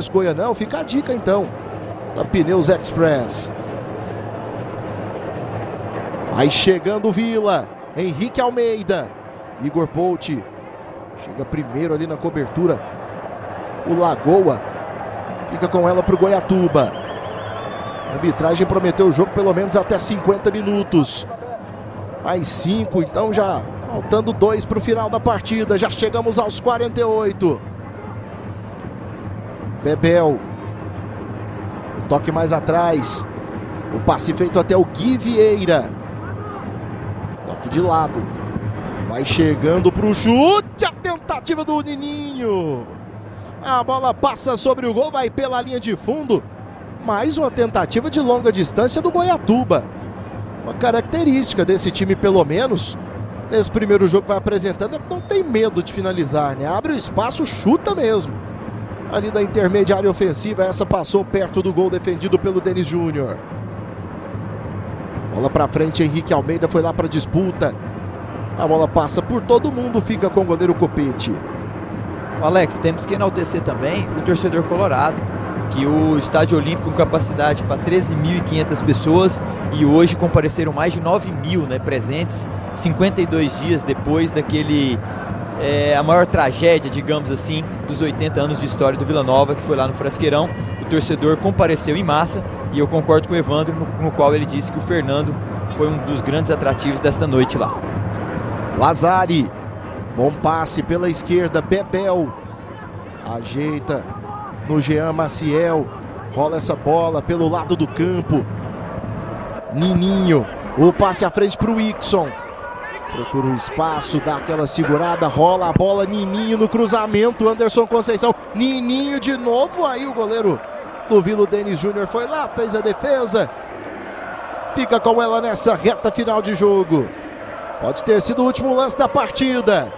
Goianão, fica a dica então da Pneus Express. Aí chegando o Vila, Henrique Almeida, Igor Polt chega primeiro ali na cobertura, o Lagoa fica com ela para o Goiatuba. A arbitragem prometeu o jogo pelo menos até 50 minutos, mais 5, então já faltando 2 para o final da partida, já chegamos aos 48. Bebel, o toque mais atrás, o passe feito até o Gui Vieira, toque de lado, vai chegando para o chute, a tentativa do Nininho, a bola passa sobre o gol, vai pela linha de fundo, mais uma tentativa de longa distância do Goiatuba, uma característica desse time pelo menos, nesse primeiro jogo que vai apresentando, é que não tem medo de finalizar, né? Abre o espaço, chuta mesmo. Ali da intermediária ofensiva, essa passou perto do gol defendido pelo Denis Júnior. Bola pra frente, Henrique Almeida foi lá pra disputa. A bola passa por todo mundo, fica com o goleiro Copete. Alex, temos que enaltecer também o torcedor colorado, que o Estádio Olímpico com capacidade para 13.500 pessoas e hoje compareceram mais de 9.000, né, presentes, 52 dias depois daquele... a maior tragédia, digamos assim, dos 80 anos de história do Vila Nova, que foi lá no Frasqueirão. O torcedor compareceu em massa e eu concordo com o Evandro, no qual ele disse que o Fernando foi um dos grandes atrativos desta noite lá. Lazari, bom passe pela esquerda, Bebel ajeita no Jean Maciel, rola essa bola pelo lado do campo, Nininho, o passe à frente para o Ixon. Procura o espaço, dá aquela segurada, rola a bola, Nininho no cruzamento, Anderson Conceição, Nininho de novo, aí o goleiro do Vila, Denis Júnior, foi lá, fez a defesa, fica com ela nessa reta final de jogo, pode ter sido o último lance da partida.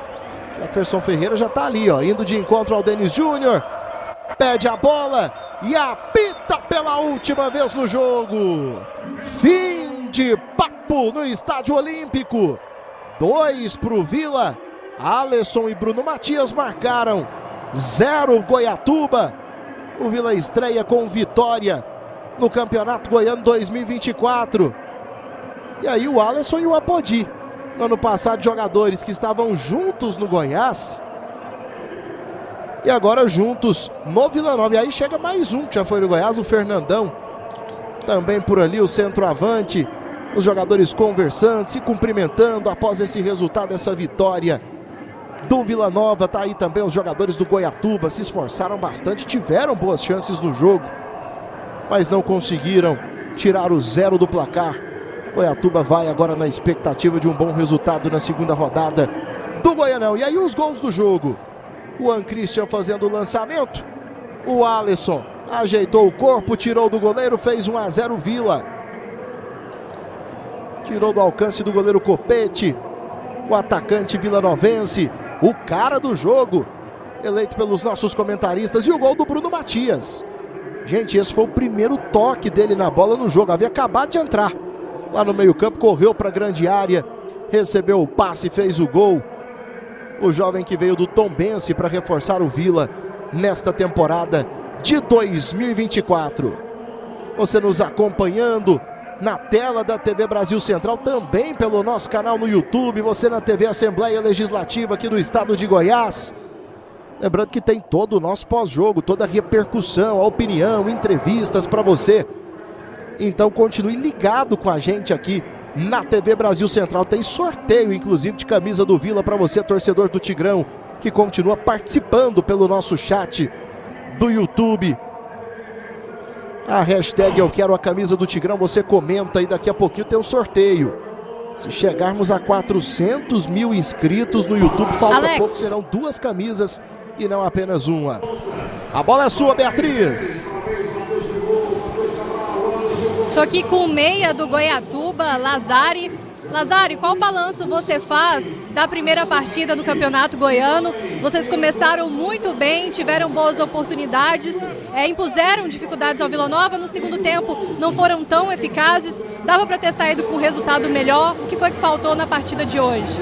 Jefferson Ferreira já tá ali, ó, indo de encontro ao Denis Júnior, pede a bola e apita pela última vez no jogo. Fim de papo no Estádio Olímpico. 2 para o Vila, Alisson e Bruno Matias marcaram, 0 Goiatuba. O Vila estreia com vitória no Campeonato Goiano 2024. E aí o Alisson e o Apodi, no ano passado jogadores que estavam juntos no Goiás, e agora juntos no Vila Nova. E aí chega mais um que já foi no Goiás, o Fernandão, também por ali o centroavante. Os jogadores conversando, se cumprimentando após esse resultado, essa vitória do Vila Nova. Tá aí também os jogadores do Goiatuba, se esforçaram bastante, tiveram boas chances no jogo, mas não conseguiram tirar o 0 do placar. Goiatuba vai agora na expectativa de um bom resultado na segunda rodada do Goianão. E aí os gols do jogo, o Juan Christian fazendo o lançamento, o Alisson ajeitou o corpo, tirou do goleiro, fez 1-0 Vila. Tirou do alcance do goleiro Copete, o atacante vilanovense, o cara do jogo, eleito pelos nossos comentaristas, e o gol do Bruno Matias. Gente, esse foi o primeiro toque dele na bola no jogo, havia acabado de entrar lá no meio campo, correu para a grande área, recebeu o passe e fez o gol. O jovem que veio do Tombense para reforçar o Vila nesta temporada de 2024. Você nos acompanhando na tela da TV Brasil Central, também pelo nosso canal no YouTube, você na TV Assembleia Legislativa aqui do estado de Goiás. Lembrando que tem todo o nosso pós-jogo, toda a repercussão, a opinião, entrevistas para você. Então continue ligado com a gente aqui na TV Brasil Central. Tem sorteio, inclusive, de camisa do Vila para você, torcedor do Tigrão, que continua participando pelo nosso chat do YouTube. A hashtag Eu Quero a Camisa do Tigrão, você comenta e daqui a pouquinho tem um sorteio. Se chegarmos a 400 mil inscritos no YouTube, falta pouco, serão 2 camisas e não apenas uma. A bola é sua, Beatriz. Tô aqui com o meia do Goiatuba, Lazari. Lazari, qual balanço você faz da primeira partida do Campeonato Goiano? Vocês começaram muito bem, tiveram boas oportunidades, impuseram dificuldades ao Vila Nova. No segundo tempo não foram tão eficazes. Dava para ter saído com um resultado melhor. O que foi que faltou na partida de hoje?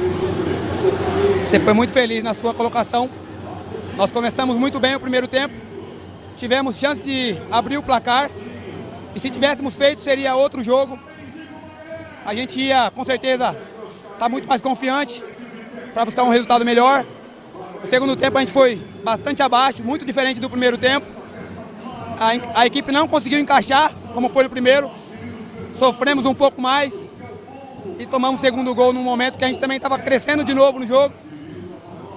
Você foi muito feliz na sua colocação. Nós começamos muito bem o primeiro tempo. tivemos chance de abrir o placar. E se tivéssemos feito, seria outro jogo. A gente ia, com certeza, estar muito mais confiante para buscar um resultado melhor. No segundo tempo a gente foi bastante abaixo, muito diferente do primeiro tempo. A equipe não conseguiu encaixar, como foi no primeiro. Sofremos um pouco mais e tomamos o segundo gol num momento que a gente também estava crescendo de novo no jogo.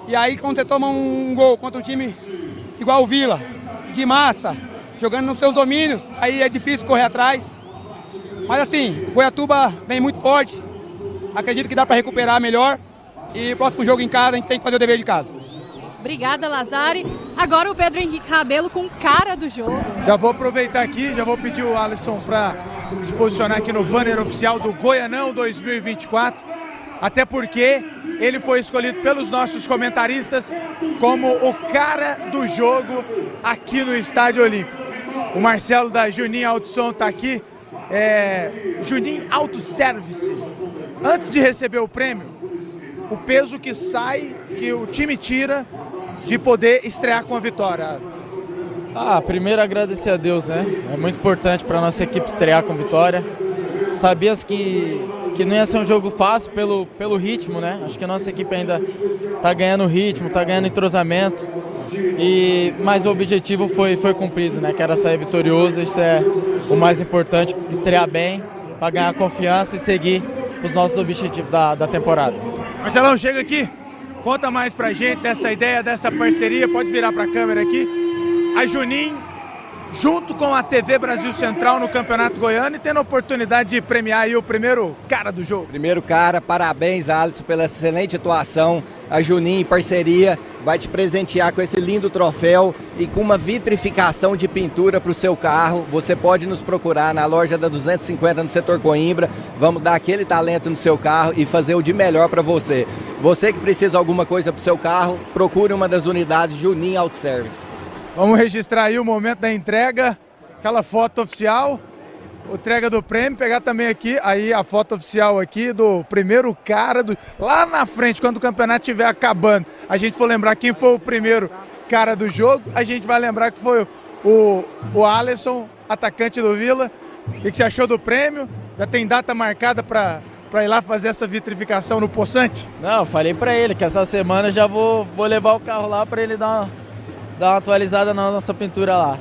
E aí quando você toma um gol contra um time igual o Vila, de massa, jogando nos seus domínios, aí é difícil correr atrás. Mas assim, o Goiatuba vem muito forte, acredito que dá para recuperar melhor. E próximo jogo em casa a gente tem que fazer o dever de casa. Obrigada, Lazari. Agora o Pedro Henrique Rabelo com cara do jogo. Já vou aproveitar aqui, já vou pedir o Alisson para se posicionar aqui no banner oficial do Goianão 2024, até porque ele foi escolhido pelos nossos comentaristas como o cara do jogo aqui no Estádio Olímpico. O Marcelo da Juninho Auto Som está aqui. Juninho Auto Service. Antes de receber o prêmio, o peso que sai, que o time tira de poder estrear com a vitória. Primeiro agradecer a Deus, né? É muito importante para a nossa equipe estrear com vitória. Sabias que não ia ser um jogo fácil pelo ritmo, né? Acho que a nossa equipe ainda está ganhando ritmo, está ganhando entrosamento. Mas o objetivo foi cumprido, né? Que era sair vitorioso, isso é o mais importante, estrear bem, para ganhar confiança e seguir os nossos objetivos da temporada. Marcelão, chega aqui, conta mais pra gente dessa ideia, dessa parceria, pode virar pra câmera aqui. A Juninho, junto com a TV Brasil Central no Campeonato Goiano e tendo a oportunidade de premiar aí o primeiro cara do jogo. Primeiro cara, parabéns, Alisson, pela excelente atuação. A Juninho, em parceria, vai te presentear com esse lindo troféu e com uma vitrificação de pintura para o seu carro. Você pode nos procurar na loja da 250 no setor Coimbra. Vamos dar aquele talento no seu carro e fazer o de melhor para você. Você que precisa de alguma coisa para o seu carro, procure uma das unidades Juninho Auto Service. Vamos registrar aí o momento da entrega, aquela foto oficial, a entrega do prêmio, pegar também aqui aí a foto oficial aqui do primeiro cara, lá na frente, quando o campeonato estiver acabando. A gente for lembrar quem foi o primeiro cara do jogo, a gente vai lembrar que foi o Alisson, atacante do Vila. O que você achou do prêmio? Já tem data marcada para ir lá fazer essa vitrificação no Poçante? Não, falei para ele que essa semana já vou levar o carro lá para ele dar uma atualizada na nossa pintura lá.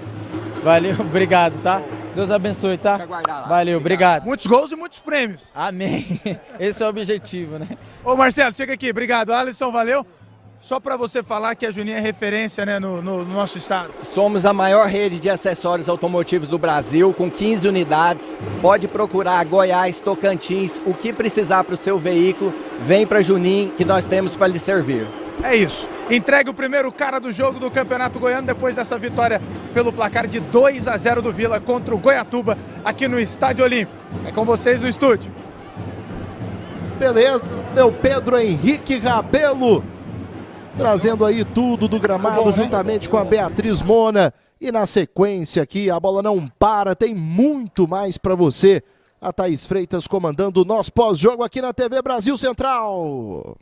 Valeu, obrigado, tá? Deus abençoe, tá? Valeu, obrigado. Muitos gols e muitos prêmios. Amém. Esse é o objetivo, né? Ô Marcelo, chega aqui. Obrigado, Alisson, valeu. Só para você falar que a Juninho é referência, né, no nosso estado. Somos a maior rede de acessórios automotivos do Brasil, com 15 unidades. Pode procurar Goiás, Tocantins, o que precisar para o seu veículo, vem para Juninho que nós temos para lhe servir. É isso. Entrega o primeiro cara do jogo do Campeonato Goiano depois dessa vitória pelo placar de 2-0 do Vila contra o Goiatuba aqui no Estádio Olímpico. É com vocês no estúdio. Beleza, o Pedro Henrique Rabelo trazendo aí tudo do gramado juntamente com a Beatriz Mona. E na sequência aqui, a bola não para, tem muito mais para você. A Thaís Freitas comandando o nosso pós-jogo aqui na TV Brasil Central.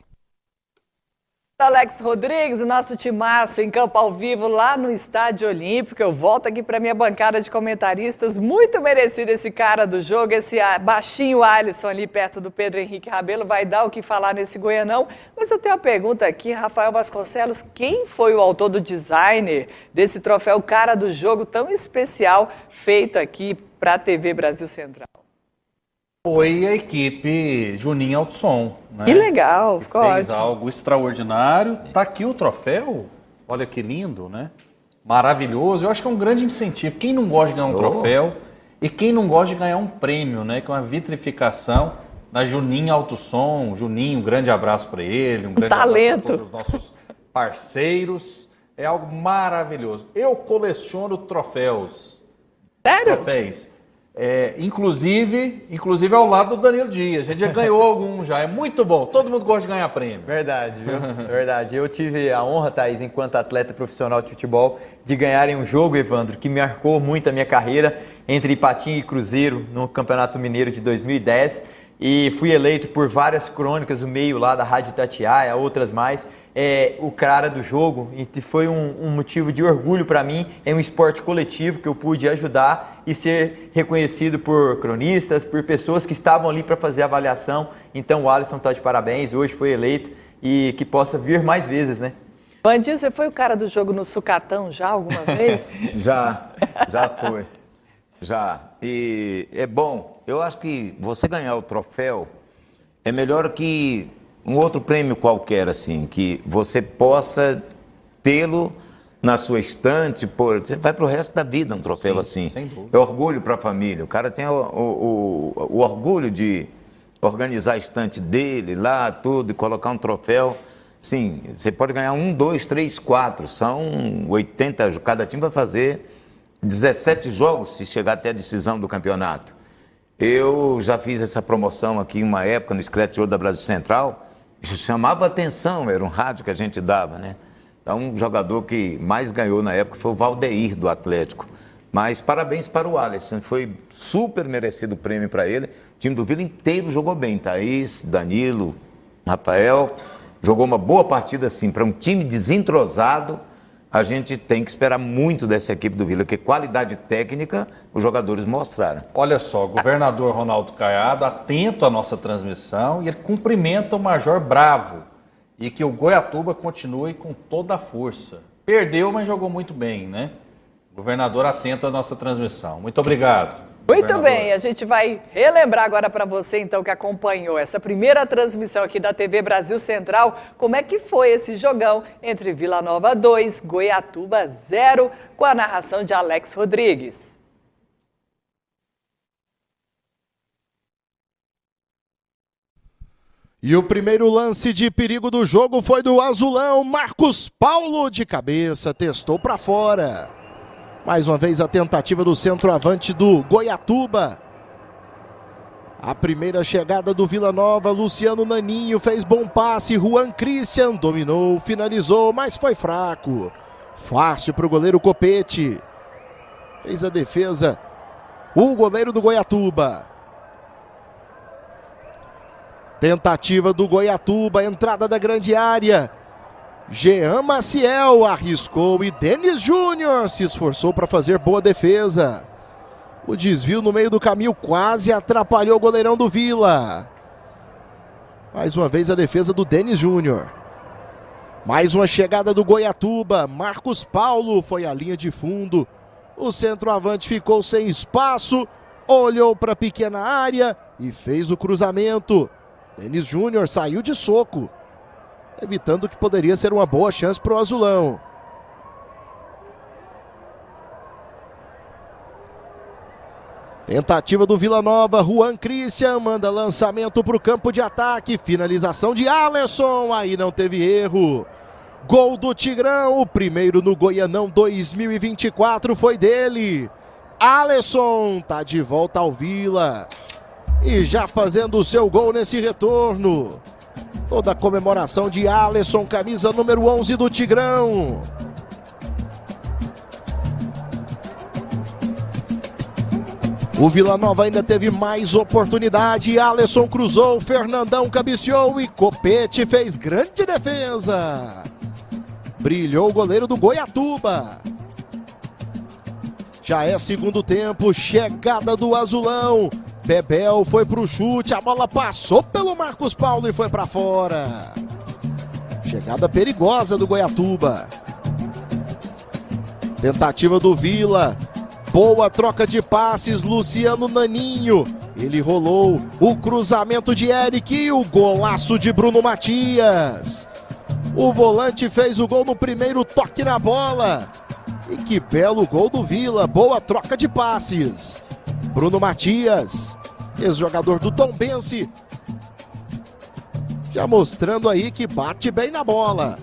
Alex Rodrigues, o nosso timaço em campo ao vivo lá no Estádio Olímpico. Eu volto aqui para minha bancada de comentaristas. Muito merecido esse cara do jogo, esse baixinho Alisson ali perto do Pedro Henrique Rabelo. Vai dar o que falar nesse Goianão. Mas eu tenho uma pergunta aqui, Rafael Vasconcelos. Quem foi o autor do designer desse troféu cara do jogo tão especial feito aqui para a TV Brasil Central? Foi a equipe Juninho Auto Som, né? Que legal, ficou ótimo. Fez algo extraordinário. Tá aqui o troféu, olha que lindo, né? Maravilhoso. Eu acho que é um grande incentivo. Quem não gosta de ganhar um troféu e quem não gosta de ganhar um prêmio, né? Que é uma vitrificação da Juninho Auto Som. Juninho, um grande abraço para ele, um grande abraço para todos os nossos parceiros. É algo maravilhoso. Eu coleciono troféus. Sério? Troféus. Inclusive ao lado do Danilo Dias. A gente já ganhou algum já. É muito bom. Todo mundo gosta de ganhar prêmio. Verdade, viu? Verdade. Eu tive a honra, Thaís, enquanto atleta profissional de futebol, de ganharem um jogo, Evandro, que marcou muito a minha carreira entre Ipatinga e Cruzeiro no Campeonato Mineiro de 2010. E fui eleito por várias crônicas, o meio lá da Rádio Itatiaia, outras mais, o cara do jogo, e foi um motivo de orgulho para mim. É um esporte coletivo que eu pude ajudar e ser reconhecido por cronistas, por pessoas que estavam ali para fazer a avaliação. Então o Alisson está de parabéns, hoje foi eleito e que possa vir mais vezes, né? Vandinho, você foi o cara do jogo no Sucatão já alguma vez? Já foi. Já. E é bom. Eu acho que você ganhar o troféu é melhor que um outro prêmio qualquer, assim, que você possa tê-lo na sua estante, você vai para o resto da vida um troféu assim. Sem dúvida. É orgulho para a família. O cara tem o orgulho de organizar a estante dele lá, tudo, e colocar um troféu. Sim, você pode ganhar 1, 2, 3, 4, são 80, cada time vai fazer 17 jogos se chegar até a decisão do campeonato. Eu já fiz essa promoção aqui em uma época no Scratch Ouro da Brasil Central, chamava atenção, era um rádio que a gente dava, né? Então, um jogador que mais ganhou na época foi o Valdeir, do Atlético. Mas parabéns para o Alisson, foi super merecido o prêmio para ele. O time do Vila inteiro jogou bem, Thaís, Danilo, Rafael. Jogou uma boa partida, assim, para um time desentrosado. A gente tem que esperar muito dessa equipe do Vila, porque qualidade técnica os jogadores mostraram. Olha só, o governador Ronaldo Caiado, atento à nossa transmissão, e ele cumprimenta o Major Bravo. E que o Goiatuba continue com toda a força. Perdeu, mas jogou muito bem, né? Governador atento à nossa transmissão. Muito obrigado. Muito bem, a gente vai relembrar agora para você, então, que acompanhou essa primeira transmissão aqui da TV Brasil Central, como é que foi esse jogão entre Vila Nova 2, Goiatuba 0, com a narração de Alex Rodrigues. E o primeiro lance de perigo do jogo foi do azulão, Marcos Paulo de cabeça, testou para fora. Mais uma vez a tentativa do centroavante do Goiatuba. A primeira chegada do Vila Nova, Luciano Naninho fez bom passe, Juan Christian dominou, finalizou, mas foi fraco. Fácil para o goleiro Copete. Fez a defesa o goleiro do Goiatuba. Tentativa do Goiatuba, entrada da grande área. Jean Maciel arriscou e Denis Júnior se esforçou para fazer boa defesa. O desvio no meio do caminho quase atrapalhou o goleirão do Vila. Mais uma vez a defesa do Denis Júnior. Mais uma chegada do Goiatuba. Marcos Paulo foi à linha de fundo. O centroavante ficou sem espaço, olhou para a pequena área e fez o cruzamento. Denis Júnior saiu de soco, evitando que poderia ser uma boa chance para o azulão. Tentativa do Vila Nova, Juan Christian manda lançamento para o campo de ataque, finalização de Alisson, aí não teve erro. Gol do Tigrão, o primeiro no Goianão 2024 foi dele. Alisson tá de volta ao Vila e já fazendo o seu gol nesse retorno. Toda a comemoração de Alisson, camisa número 11 do Tigrão. O Vila Nova ainda teve mais oportunidade. Alisson cruzou, Fernandão cabeceou e Copete fez grande defesa. Brilhou o goleiro do Goiatuba. Já é segundo tempo, chegada do azulão. Bebel foi pro chute, a bola passou pelo Marcos Paulo e foi para fora. Chegada perigosa do Goiatuba. Tentativa do Vila. Boa troca de passes, Luciano Naninho. Ele rolou o cruzamento de Eric e o golaço de Bruno Matias. O volante fez o gol no primeiro toque na bola. E que belo gol do Vila, boa troca de passes. Bruno Matias, ex-jogador do Tombense, já mostrando aí que bate bem na bola.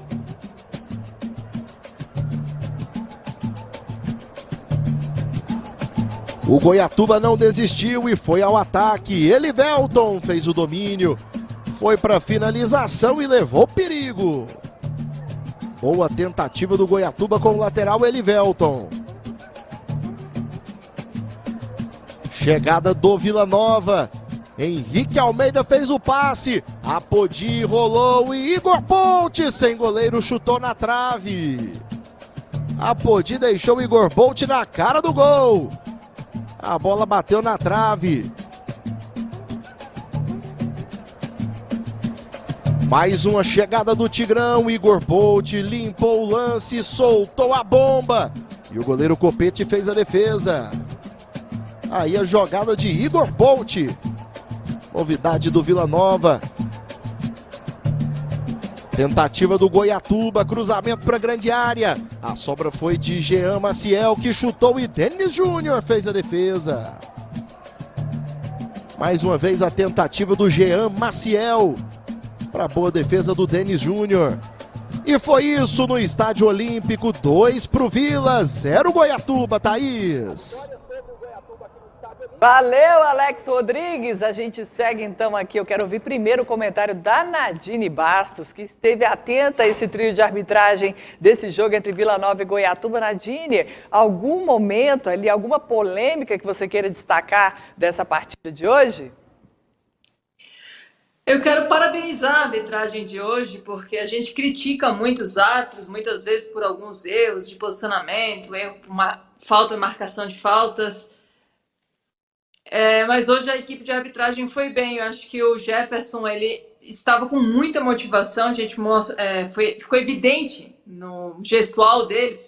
O Goiatuba não desistiu e foi ao ataque. Elivelton fez o domínio, foi para finalização e levou perigo. Boa tentativa do Goiatuba com o lateral Elivelton. Chegada do Vila Nova. Henrique Almeida fez o passe. Apodi rolou e Igor Bolt, sem goleiro, chutou na trave. Apodi deixou o Igor Bolt na cara do gol. A bola bateu na trave. Mais uma chegada do Tigrão. Igor Bolt limpou o lance, soltou a bomba. E o goleiro Copete fez a defesa. Aí a jogada de Igor Bolt. Novidade do Vila Nova. Tentativa do Goiatuba, cruzamento para a grande área. A sobra foi de Jean Maciel, que chutou, e Denis Júnior fez a defesa. Mais uma vez a tentativa do Jean Maciel. Para boa defesa do Denis Júnior. E foi isso no Estádio Olímpico. 2 pro Vila, 0 Goiatuba, Thaís. Valeu, Alex Rodrigues. A gente segue então aqui. Eu quero ouvir primeiro o comentário da Nadine Bastos, que esteve atenta a esse trio de arbitragem desse jogo entre Vila Nova e Goiatuba. Nadine, algum momento ali, alguma polêmica que você queira destacar dessa partida de hoje? Eu quero parabenizar a arbitragem de hoje, porque a gente critica muitos árbitros, muitas vezes por alguns erros de posicionamento, erro por falta de marcação de faltas. Mas hoje a equipe de arbitragem foi bem. Eu acho que o Jefferson, ele estava com muita motivação. A gente ficou evidente no gestual dele.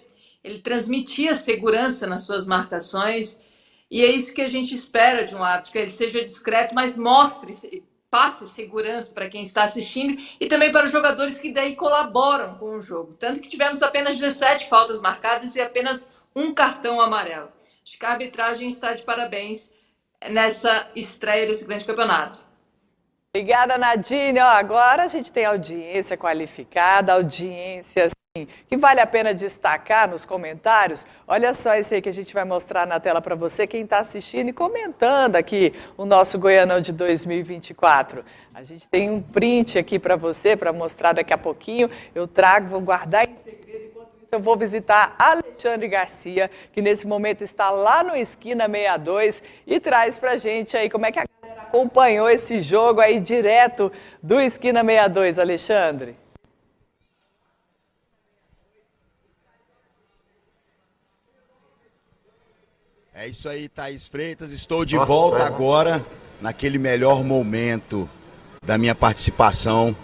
Ele transmitia segurança nas suas marcações. E é isso que a gente espera de um árbitro, que ele seja discreto, mas passe segurança para quem está assistindo e também para os jogadores que daí colaboram com o jogo. Tanto que tivemos apenas 17 faltas marcadas e apenas um cartão amarelo. Acho que a arbitragem está de parabéns nessa estreia desse grande campeonato. Obrigada, Nadine. Agora a gente tem audiência qualificada, audiência assim, que vale a pena destacar nos comentários. Olha só esse aí que a gente vai mostrar na tela para você, quem está assistindo e comentando aqui o nosso Goianão de 2024. A gente tem um print aqui para você, para mostrar daqui a pouquinho. Eu trago, vou guardar em segredo. Eu vou visitar Alexandre Garcia, que nesse momento está lá no Esquina 62 e traz pra gente aí como é que a galera acompanhou esse jogo aí direto do Esquina 62, Alexandre. É isso aí, Thaís Freitas, estou de volta agora naquele melhor momento da minha participação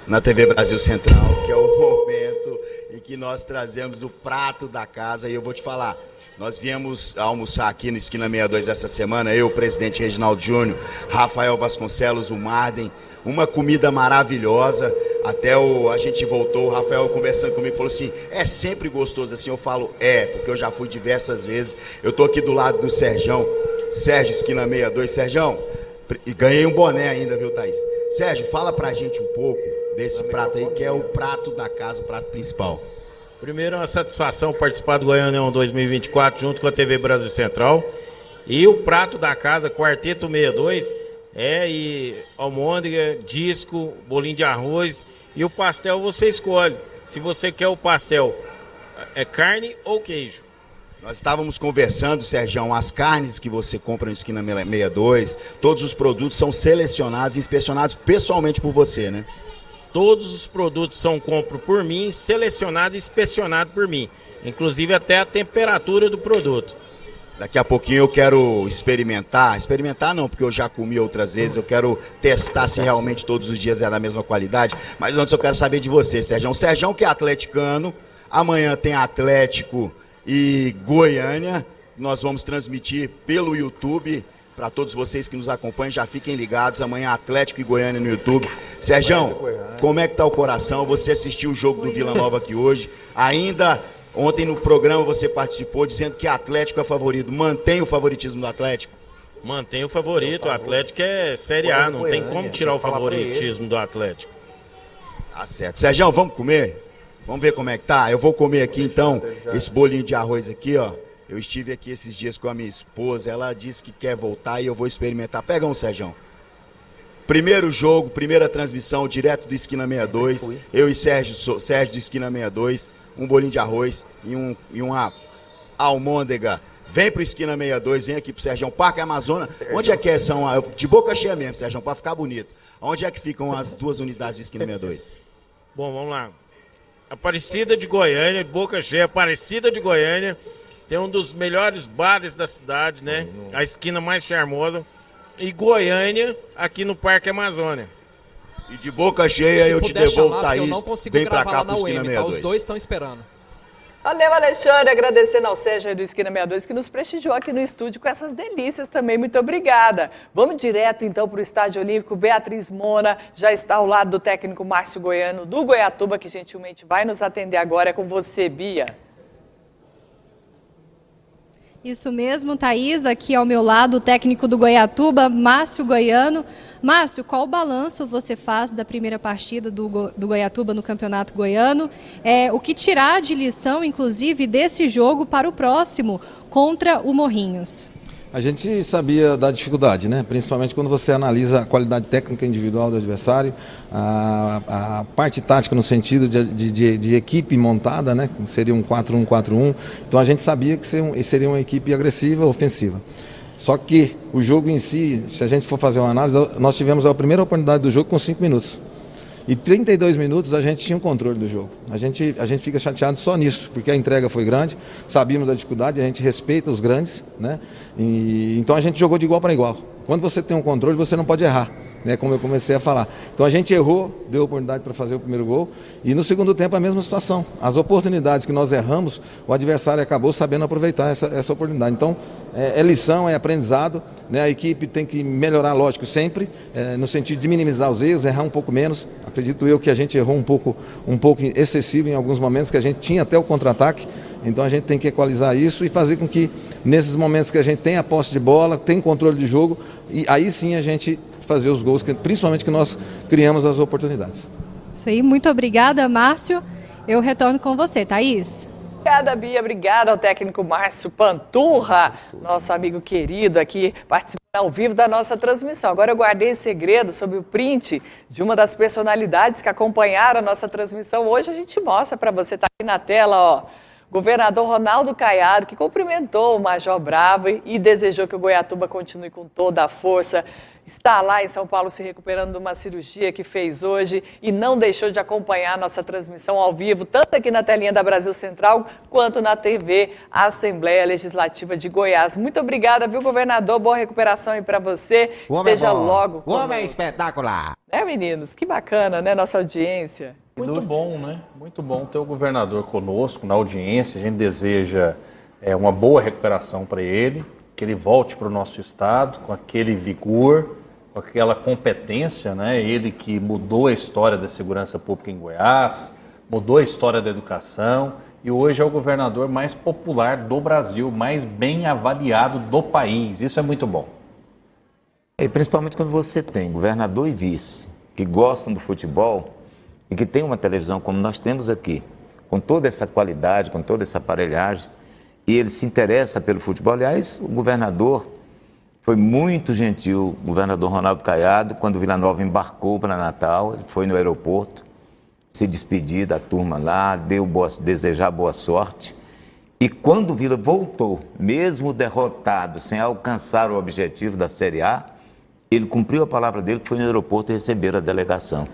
na TV Brasil Central, que é o momento em que nós trazemos o prato da casa. E eu vou te falar, nós viemos almoçar aqui no Esquina 62 essa semana, eu, o presidente Reginaldo Júnior, Rafael Vasconcelos, o Marden, uma comida maravilhosa. Até a gente voltou, o Rafael conversando comigo, falou assim, é sempre gostoso assim? Eu falo, porque eu já fui diversas vezes. Eu tô aqui do lado do Serjão, Sérgio, Esquina 62. Serjão, e ganhei um boné ainda, viu, Thaís? Sérgio, fala pra gente um pouco desse prato aí, que é o prato da casa, o prato principal. Primeiro, é uma satisfação participar do Goianão 2024 junto com a TV Brasil Central. E o prato da casa, Quarteto 62, e almôndega, disco, bolinho de arroz. E o pastel você escolhe. Se você quer o pastel, é carne ou queijo. Nós estávamos conversando, Sergião, as carnes que você compra no Esquina 62, todos os produtos são selecionados e inspecionados pessoalmente por você, né? Todos os produtos são compros por mim, selecionados e inspecionados por mim. Inclusive até a temperatura do produto. Daqui a pouquinho eu quero experimentar não, porque eu já comi outras vezes, eu quero testar se realmente todos os dias é da mesma qualidade. Mas antes eu quero saber de você, Sergião. Sergião que é atleticano, amanhã tem Atlético e Goiânia. Nós vamos transmitir pelo YouTube. Para todos vocês que nos acompanham, já fiquem ligados. Amanhã Atlético e Goiânia no YouTube. Sergião, como é que tá o coração? Você assistiu o jogo do Vila Nova aqui hoje. Ainda ontem no programa você participou dizendo que Atlético é favorito. Mantém o favoritismo do Atlético? Mantém o favorito. O Atlético é Série A. Não tem como tirar o favoritismo do Atlético. Tá certo. Sergião, vamos comer? Vamos ver como é que tá? Eu vou comer aqui então esse bolinho de arroz aqui, ó. Eu estive aqui esses dias com a minha esposa, ela disse que quer voltar e eu vou experimentar. Pega um, Sergião. Primeiro jogo, primeira transmissão, direto do Esquina 62. Eu e Sérgio do Esquina 62, um bolinho de arroz e uma almôndega Vem pro Esquina 62, vem aqui pro Sergião, Parque Amazônia. Onde é que é? São de boca cheia mesmo, Sergião, para ficar bonito. Onde é que ficam as duas unidades do Esquina 62? Bom, vamos lá. Aparecida de Goiânia, boca cheia, Aparecida de Goiânia. Tem um dos melhores bares da cidade, né? A esquina mais charmosa. E Goiânia, aqui no Parque Amazônia. E de boca cheia eu te devolvo, Thaís. Eu não consigo vem pra cá pro Esquina 62. Os dois estão esperando. Valeu, Alexandre. Agradecendo ao Sérgio aí do Esquina 62 que nos prestigiou aqui no estúdio com essas delícias também. Muito obrigada. Vamos direto então para o Estádio Olímpico. Beatriz Mona já está ao lado do técnico Márcio Goiano do Goiatuba, que gentilmente vai nos atender agora. É com você, Bia. Isso mesmo, Thaís, aqui ao meu lado, o técnico do Goiatuba, Márcio Goiano. Márcio, qual o balanço você faz da primeira partida do Goiatuba no Campeonato Goiano? O que tirar de lição, inclusive, desse jogo para o próximo, contra o Morrinhos? A gente sabia da dificuldade, né? Principalmente quando você analisa a qualidade técnica individual do adversário, a parte tática no sentido de equipe montada, né? Seria um 4-1-4-1. Então a gente sabia que seria uma equipe agressiva, ofensiva. Só que o jogo em si, se a gente for fazer uma análise, nós tivemos a primeira oportunidade do jogo com 5 minutos. E 32 minutos a gente tinha o controle do jogo. A gente fica chateado só nisso, porque a entrega foi grande, sabíamos da dificuldade, a gente respeita os grandes, né? Então a gente jogou de igual para igual. Quando você tem um controle, você não pode errar, né? Como eu comecei a falar. Então a gente errou, deu oportunidade para fazer o primeiro gol, e no segundo tempo a mesma situação. As oportunidades que nós erramos, o adversário acabou sabendo aproveitar essa oportunidade. Então é lição, é aprendizado, né? A equipe tem que melhorar, lógico, sempre, no sentido de minimizar os erros, errar um pouco menos. Acredito eu que a gente errou um pouco excessivo em alguns momentos, que a gente tinha até o contra-ataque. Então a gente tem que equalizar isso e fazer com que nesses momentos que a gente tem a posse de bola, tem controle de jogo, e aí sim a gente fazer os gols, principalmente que nós criamos as oportunidades. Isso aí, muito obrigada, Márcio. Eu retorno com você, Thaís. Obrigada, Bia. Obrigada ao técnico Márcio Panturra, nosso amigo querido aqui, participando ao vivo da nossa transmissão. Agora eu guardei esse segredo sobre o print de uma das personalidades que acompanharam a nossa transmissão. Hoje a gente mostra para você, tá aqui na tela, ó. Governador Ronaldo Caiado, que cumprimentou o Major Bravo e desejou que o Goiatuba continue com toda a força. Está lá em São Paulo se recuperando de uma cirurgia que fez hoje e não deixou de acompanhar a nossa transmissão ao vivo, tanto aqui na telinha da Brasil Central, quanto na TV Assembleia Legislativa de Goiás. Muito obrigada, viu, governador? Boa recuperação aí para você. O homem Esteja é bom. logo. O homem é espetacular. Né, meninos? Que bacana, né, nossa audiência. Muito bom, né? Muito bom ter o governador conosco na audiência. A gente deseja uma boa recuperação para ele, que ele volte para o nosso estado com aquele vigor, com aquela competência, né? Ele que mudou a história da segurança pública em Goiás, mudou a história da educação e hoje é o governador mais popular do Brasil, mais bem avaliado do país. Isso é muito bom. E principalmente quando você tem governador e vice que gostam do futebol e que tem uma televisão como nós temos aqui, com toda essa qualidade, com toda essa aparelhagem, e ele se interessa pelo futebol. Aliás, o governador foi muito gentil, o governador Ronaldo Caiado, quando o Vila Nova embarcou para Natal, ele foi no aeroporto, se despedir da turma lá, desejar boa sorte. E quando o Vila voltou, mesmo derrotado, sem alcançar o objetivo da Série A, ele cumpriu a palavra dele, foi no aeroporto receber a delegação.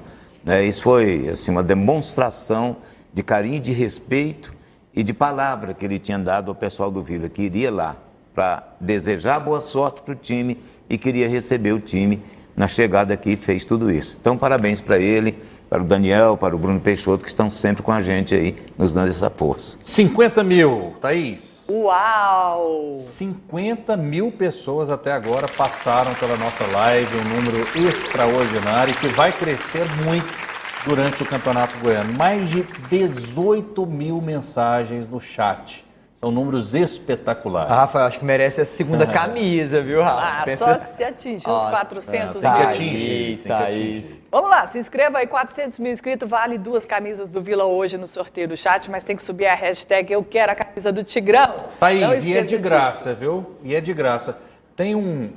Isso foi assim, uma demonstração de carinho, de respeito e de palavra que ele tinha dado ao pessoal do Vila, que iria lá para desejar boa sorte para o time e queria receber o time na chegada aqui e fez tudo isso. Então, parabéns para ele, para o Daniel, para o Bruno Peixoto, que estão sempre com a gente aí, nos dando essa força. 50 mil, Thaís. Uau! 50 mil pessoas até agora passaram pela nossa live, um número extraordinário que vai crescer muito durante o Campeonato Goiano. Mais de 18 mil mensagens no chat. São números espetaculares. Rafa, eu acho que merece a segunda camisa, viu, Rafa? Só se atingir os 400 tem que mil. atingir, tem que atingir. Vamos lá, se inscreva aí, 400 mil inscritos, vale 2 camisas do Vila hoje no sorteio do chat, mas tem que subir a hashtag Eu Quero a Camisa do Tigrão. Thaís, e é de graça, viu? E é de graça. Tem um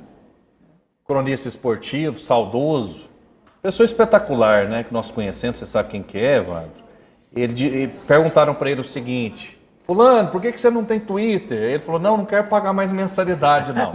cronista esportivo, saudoso, pessoa espetacular, né, que nós conhecemos, você sabe quem que é, Evandro? Perguntaram para ele o seguinte: fulano, por que você não tem Twitter? Ele falou, não quero pagar mais mensalidade, não.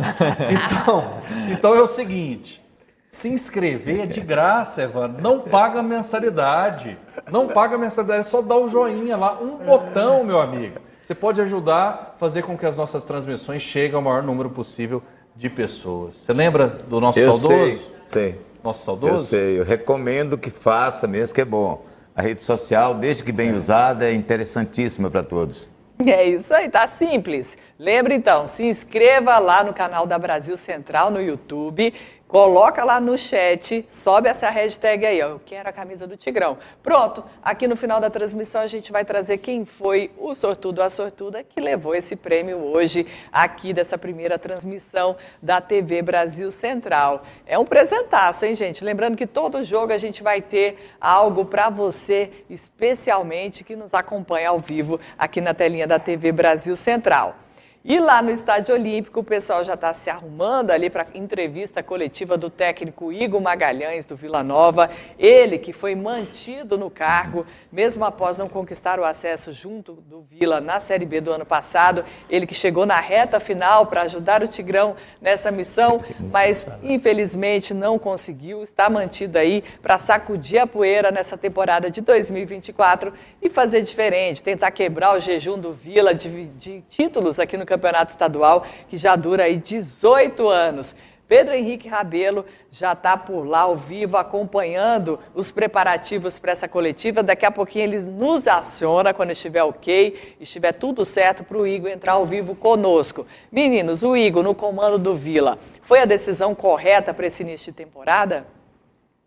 Então é o seguinte, se inscrever é de graça, Evandro, não paga mensalidade. Não paga mensalidade, é só dar o joinha lá, um botão, meu amigo. Você pode ajudar a fazer com que as nossas transmissões cheguem ao maior número possível de pessoas. Você lembra do nosso saudoso? Sei. Nosso saudoso? Eu sei, eu recomendo que faça mesmo, que é bom. A rede social, desde que bem usada, é interessantíssima para todos. É isso aí, tá simples. Lembra então, se inscreva lá no canal da Brasil Central no YouTube, coloca lá no chat, sobe essa hashtag aí, ó, eu quero a camisa do Tigrão. Pronto, aqui no final da transmissão a gente vai trazer quem foi o sortudo ou a sortuda que levou esse prêmio hoje aqui dessa primeira transmissão da TV Brasil Central. É um presentaço, hein, gente? Lembrando que todo jogo a gente vai ter algo para você, especialmente que nos acompanha ao vivo aqui na telinha da TV Brasil Central. E lá no Estádio Olímpico, o pessoal já está se arrumando ali para a entrevista coletiva do técnico Igor Magalhães, do Vila Nova. Ele que foi mantido no cargo, mesmo após não conquistar o acesso junto do Vila na Série B do ano passado. Ele que chegou na reta final para ajudar o Tigrão nessa missão, mas infelizmente não conseguiu. Está mantido aí para sacudir a poeira nessa temporada de 2024 e fazer diferente, tentar quebrar o jejum do Vila de títulos aqui no Campeonato Estadual, que já dura aí 18 anos. Pedro Henrique Rabelo já está por lá ao vivo acompanhando os preparativos para essa coletiva. Daqui a pouquinho ele nos aciona quando estiver ok, estiver tudo certo para o Igor entrar ao vivo conosco. Meninos, o Igor no comando do Vila, foi a decisão correta para esse início de temporada?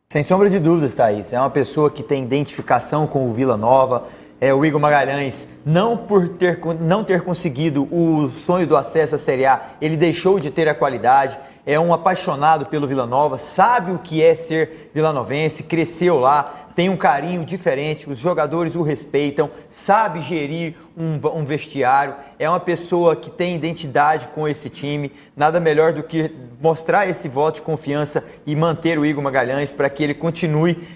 Sem sombra de dúvidas, Thaís. É uma pessoa que tem identificação com o Vila Nova. O Igor Magalhães, não ter conseguido o sonho do acesso à Série A, ele deixou de ter a qualidade, é um apaixonado pelo Vila Nova, sabe o que é ser vilanovense, cresceu lá, tem um carinho diferente, os jogadores o respeitam, sabe gerir um vestiário, é uma pessoa que tem identidade com esse time, nada melhor do que mostrar esse voto de confiança e manter o Igor Magalhães para que ele continue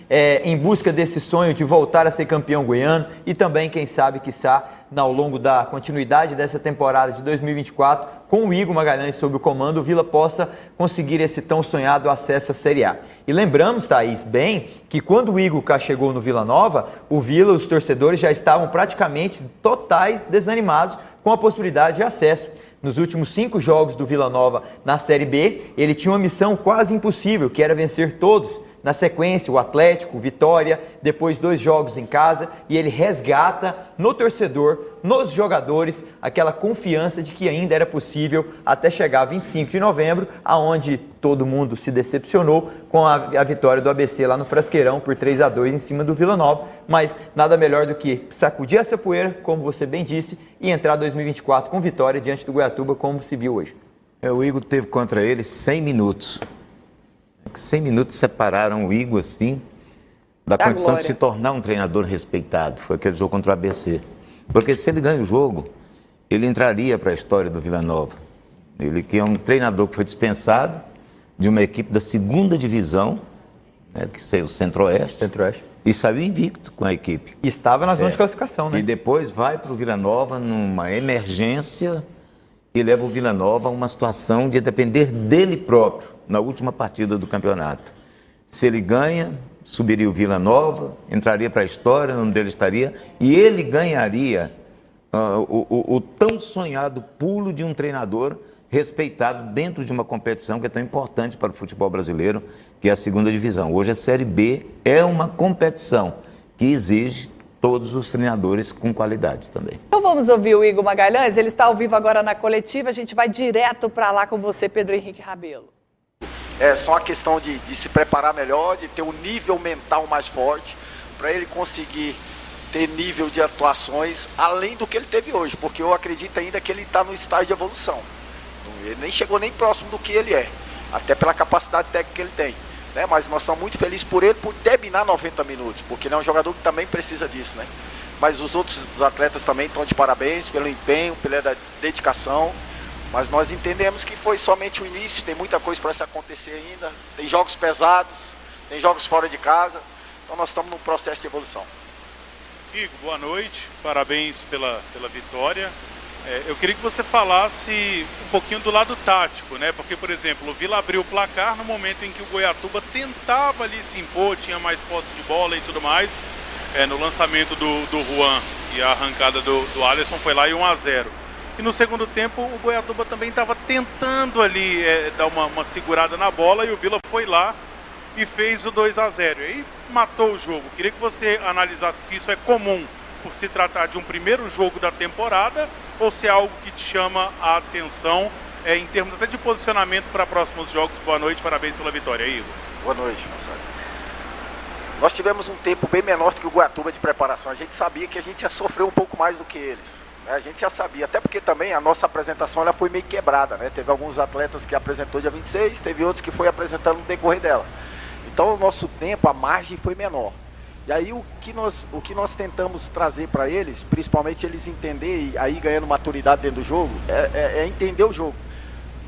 em busca desse sonho de voltar a ser campeão goiano e também, quem sabe, quiçá, ao longo da continuidade dessa temporada de 2024, com o Igor Magalhães sob o comando, o Vila possa conseguir esse tão sonhado acesso à Série A. E lembramos, Thaís, bem, que quando o Igor chegou no Vila Nova, o Vila, os torcedores já estavam praticamente totais desanimados com a possibilidade de acesso. Nos últimos 5 jogos do Vila Nova na Série B, ele tinha uma missão quase impossível, que era vencer todos. Na sequência, o Atlético, o Vitória, depois 2 jogos em casa, e ele resgata no torcedor, nos jogadores, aquela confiança de que ainda era possível até chegar a 25 de novembro, aonde todo mundo se decepcionou com a vitória do ABC lá no Frasqueirão por 3-2 em cima do Vila Nova, mas nada melhor do que sacudir essa poeira, como você bem disse, e entrar 2024 com vitória diante do Goiatuba, como se viu hoje. O Igor teve contra ele 100 minutos. 100 minutos separaram o Igor, assim, da condição de se tornar um treinador respeitado. Foi aquele jogo contra o ABC. Porque se ele ganha o jogo, ele entraria para a história do Vila Nova. Ele que é um treinador que foi dispensado de uma equipe da 2ª divisão, né, que seja o Centro-Oeste, e saiu invicto com a equipe. E estava na zona de classificação, né? E depois vai para o Vila Nova numa emergência e leva o Vila Nova a uma situação de depender dele próprio na última partida do campeonato. Se ele ganha, subiria o Vila Nova, entraria para a história, o nome dele estaria, e ele ganharia o tão sonhado pulo de um treinador respeitado dentro de uma competição que é tão importante para o futebol brasileiro, que é a 2ª divisão. Hoje a Série B é uma competição que exige todos os treinadores com qualidade também. Então vamos ouvir o Igor Magalhães, ele está ao vivo agora na coletiva, a gente vai direto para lá com você, Pedro Henrique Rabelo. É só uma questão de se preparar melhor, de ter um nível mental mais forte, para ele conseguir ter nível de atuações além do que ele teve hoje, porque eu acredito ainda que ele está no estágio de evolução. Ele nem chegou nem próximo do que ele é, até pela capacidade técnica que ele tem. Né? Mas nós estamos muito felizes por ele, por terminar 90 minutos, porque ele é um jogador que também precisa disso, né? Mas os outros atletas também estão de parabéns pelo empenho, pela dedicação. Mas nós entendemos que foi somente o início, tem muita coisa para se acontecer ainda. Tem jogos pesados, tem jogos fora de casa. Então nós estamos num processo de evolução. Igor, boa noite, parabéns pela vitória. Eu queria que você falasse um pouquinho do lado tático, né? Porque, por exemplo, o Vila abriu o placar no momento em que o Goiatuba tentava ali se impor, tinha mais posse de bola e tudo mais. No lançamento do Juan e a arrancada do Alisson foi lá e 1-0. E no segundo tempo o Goiatuba também estava tentando ali dar uma segurada na bola e o Vila foi lá e fez o 2-0. E aí matou o jogo. Queria que você analisasse se isso é comum por se tratar de um primeiro jogo da temporada ou se é algo que te chama a atenção em termos até de posicionamento para próximos jogos. Boa noite, parabéns pela vitória, Igor. Boa noite, Marcelo. Nós tivemos um tempo bem menor do que o Goiatuba de preparação. A gente sabia que a gente ia sofrer um pouco mais do que eles. A gente já sabia, até porque também a nossa apresentação ela foi meio quebrada, né? Teve alguns atletas que apresentou dia 26, teve outros que foi apresentando no decorrer dela. Então o nosso tempo, a margem foi menor. E aí o que nós tentamos trazer para eles, principalmente eles entenderem, e aí ganhando maturidade dentro do jogo, é entender o jogo.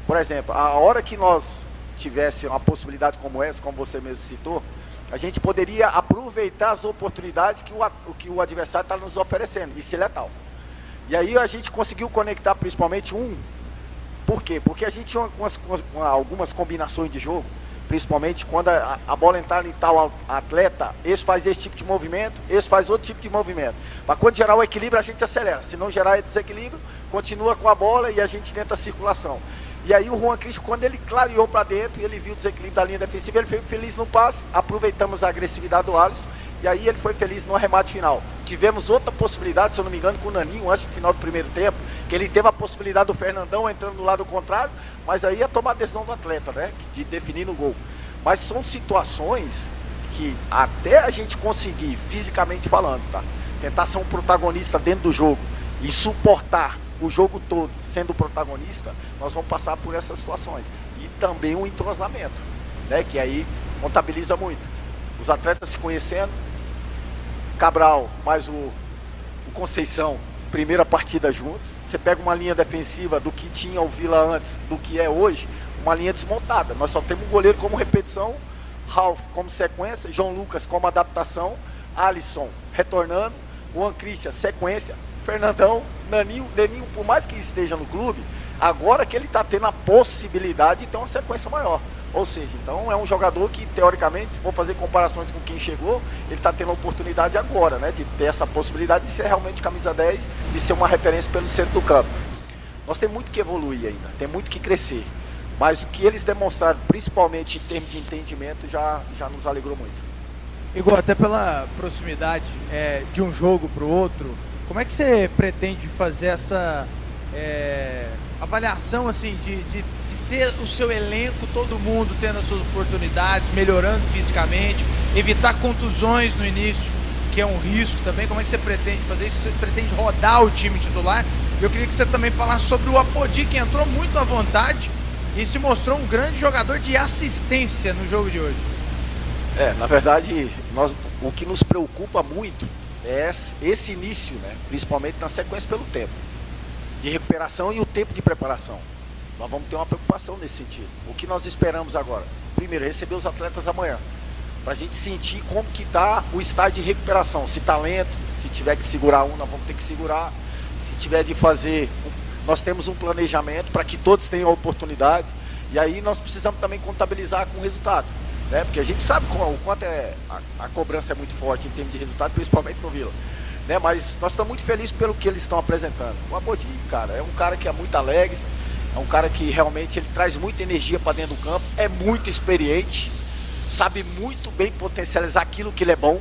Por exemplo, a hora que nós tivesse uma possibilidade como essa, como você mesmo citou, a gente poderia aproveitar as oportunidades que o adversário está nos oferecendo e ser letal. E aí a gente conseguiu conectar principalmente Por quê? Porque a gente tinha algumas combinações de jogo, principalmente quando a bola entrar em tal atleta, esse faz esse tipo de movimento, esse faz outro tipo de movimento. Mas quando gerar o equilíbrio, a gente acelera. Se não gerar desequilíbrio, continua com a bola e a gente tenta a circulação. E aí o Juan Cristo, quando ele clareou para dentro e ele viu o desequilíbrio da linha defensiva, ele foi feliz no passe, aproveitamos a agressividade do Alisson, e aí ele foi feliz no arremate final. Tivemos outra possibilidade, se eu não me engano, com o Naninho, antes do final do primeiro tempo, que ele teve a possibilidade do Fernandão entrando do lado contrário, mas aí ia tomar a decisão do atleta, né, de definir no gol. Mas são situações que até a gente conseguir, fisicamente falando, tá, tentar ser um protagonista dentro do jogo e suportar o jogo todo sendo protagonista, nós vamos passar por essas situações. E também o entrosamento, né, que aí contabiliza muito. Os atletas se conhecendo, Cabral mais o Conceição, primeira partida juntos. Você pega uma linha defensiva do que tinha o Vila antes, do que é hoje, uma linha desmontada. Nós só temos um goleiro como repetição, Ralf como sequência, João Lucas como adaptação, Alisson retornando, Juan Christian sequência, Fernandão, Naninho, por mais que esteja no clube, agora que ele está tendo a possibilidade de ter uma sequência maior. Ou seja, então é um jogador que, teoricamente, se for fazer comparações com quem chegou, ele está tendo a oportunidade agora, né, de ter essa possibilidade de ser realmente camisa 10, de ser uma referência pelo centro do campo. Nós temos muito que evoluir ainda, tem muito que crescer. Mas o que eles demonstraram, principalmente em termos de entendimento, já nos alegrou muito. Igor, até pela proximidade de um jogo para o outro, como é que você pretende fazer essa avaliação assim, de ter o seu elenco, todo mundo tendo as suas oportunidades, melhorando fisicamente, evitar contusões no início, que é um risco também? Como é que você pretende fazer isso? Você pretende rodar o time titular? Eu queria que você também falasse sobre o Apodi, que entrou muito à vontade e se mostrou um grande jogador de assistência no jogo de hoje. Na verdade, o que nos preocupa muito é esse início, né? Principalmente na sequência pelo tempo de recuperação e o tempo de preparação. Nós vamos ter uma preocupação nesse sentido. O que nós esperamos agora? Primeiro, receber os atletas amanhã, para a gente sentir como que está o estágio de recuperação. Se está lento, se tiver que segurar nós vamos ter que segurar. Se tiver de fazer, nós temos um planejamento para que todos tenham a oportunidade. E aí nós precisamos também contabilizar com o resultado, né? Porque a gente sabe o quanto a cobrança é muito forte em termos de resultado, principalmente no Vila, né? Mas nós estamos muito felizes pelo que eles estão apresentando. O Apodi, cara, é um cara que é muito alegre, é um cara que realmente ele traz muita energia para dentro do campo, é muito experiente, sabe muito bem potencializar aquilo que ele é bom,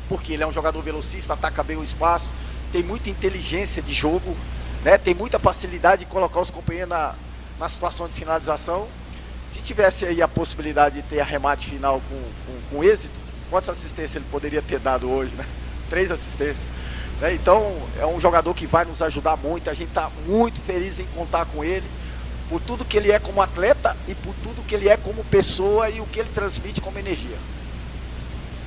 porque ele é um jogador velocista, ataca bem o espaço, tem muita inteligência de jogo, né? Tem muita facilidade de colocar os companheiros na situação de finalização. Se tivesse aí a possibilidade de ter arremate final com êxito, quantas assistências ele poderia ter dado hoje, né? 3 assistências. Né? Então é um jogador que vai nos ajudar muito, a gente está muito feliz em contar com ele, por tudo que ele é como atleta e por tudo que ele é como pessoa e o que ele transmite como energia.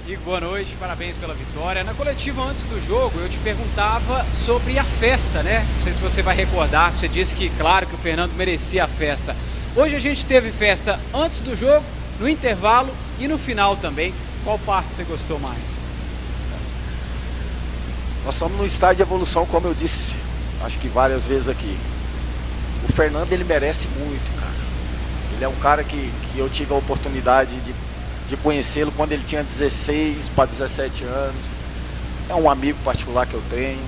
Igor, boa noite, parabéns pela vitória. Na coletiva antes do jogo, eu te perguntava sobre a festa, né? Não sei se você vai recordar, você disse que, claro, que o Fernando merecia a festa. Hoje a gente teve festa antes do jogo, no intervalo e no final também. Qual parte você gostou mais? Nós estamos num estágio de evolução, como eu disse, acho que várias vezes aqui. O Fernando, ele merece muito, cara. Ele é um cara que eu tive a oportunidade de conhecê-lo quando ele tinha 16 para 17 anos. É um amigo particular que eu tenho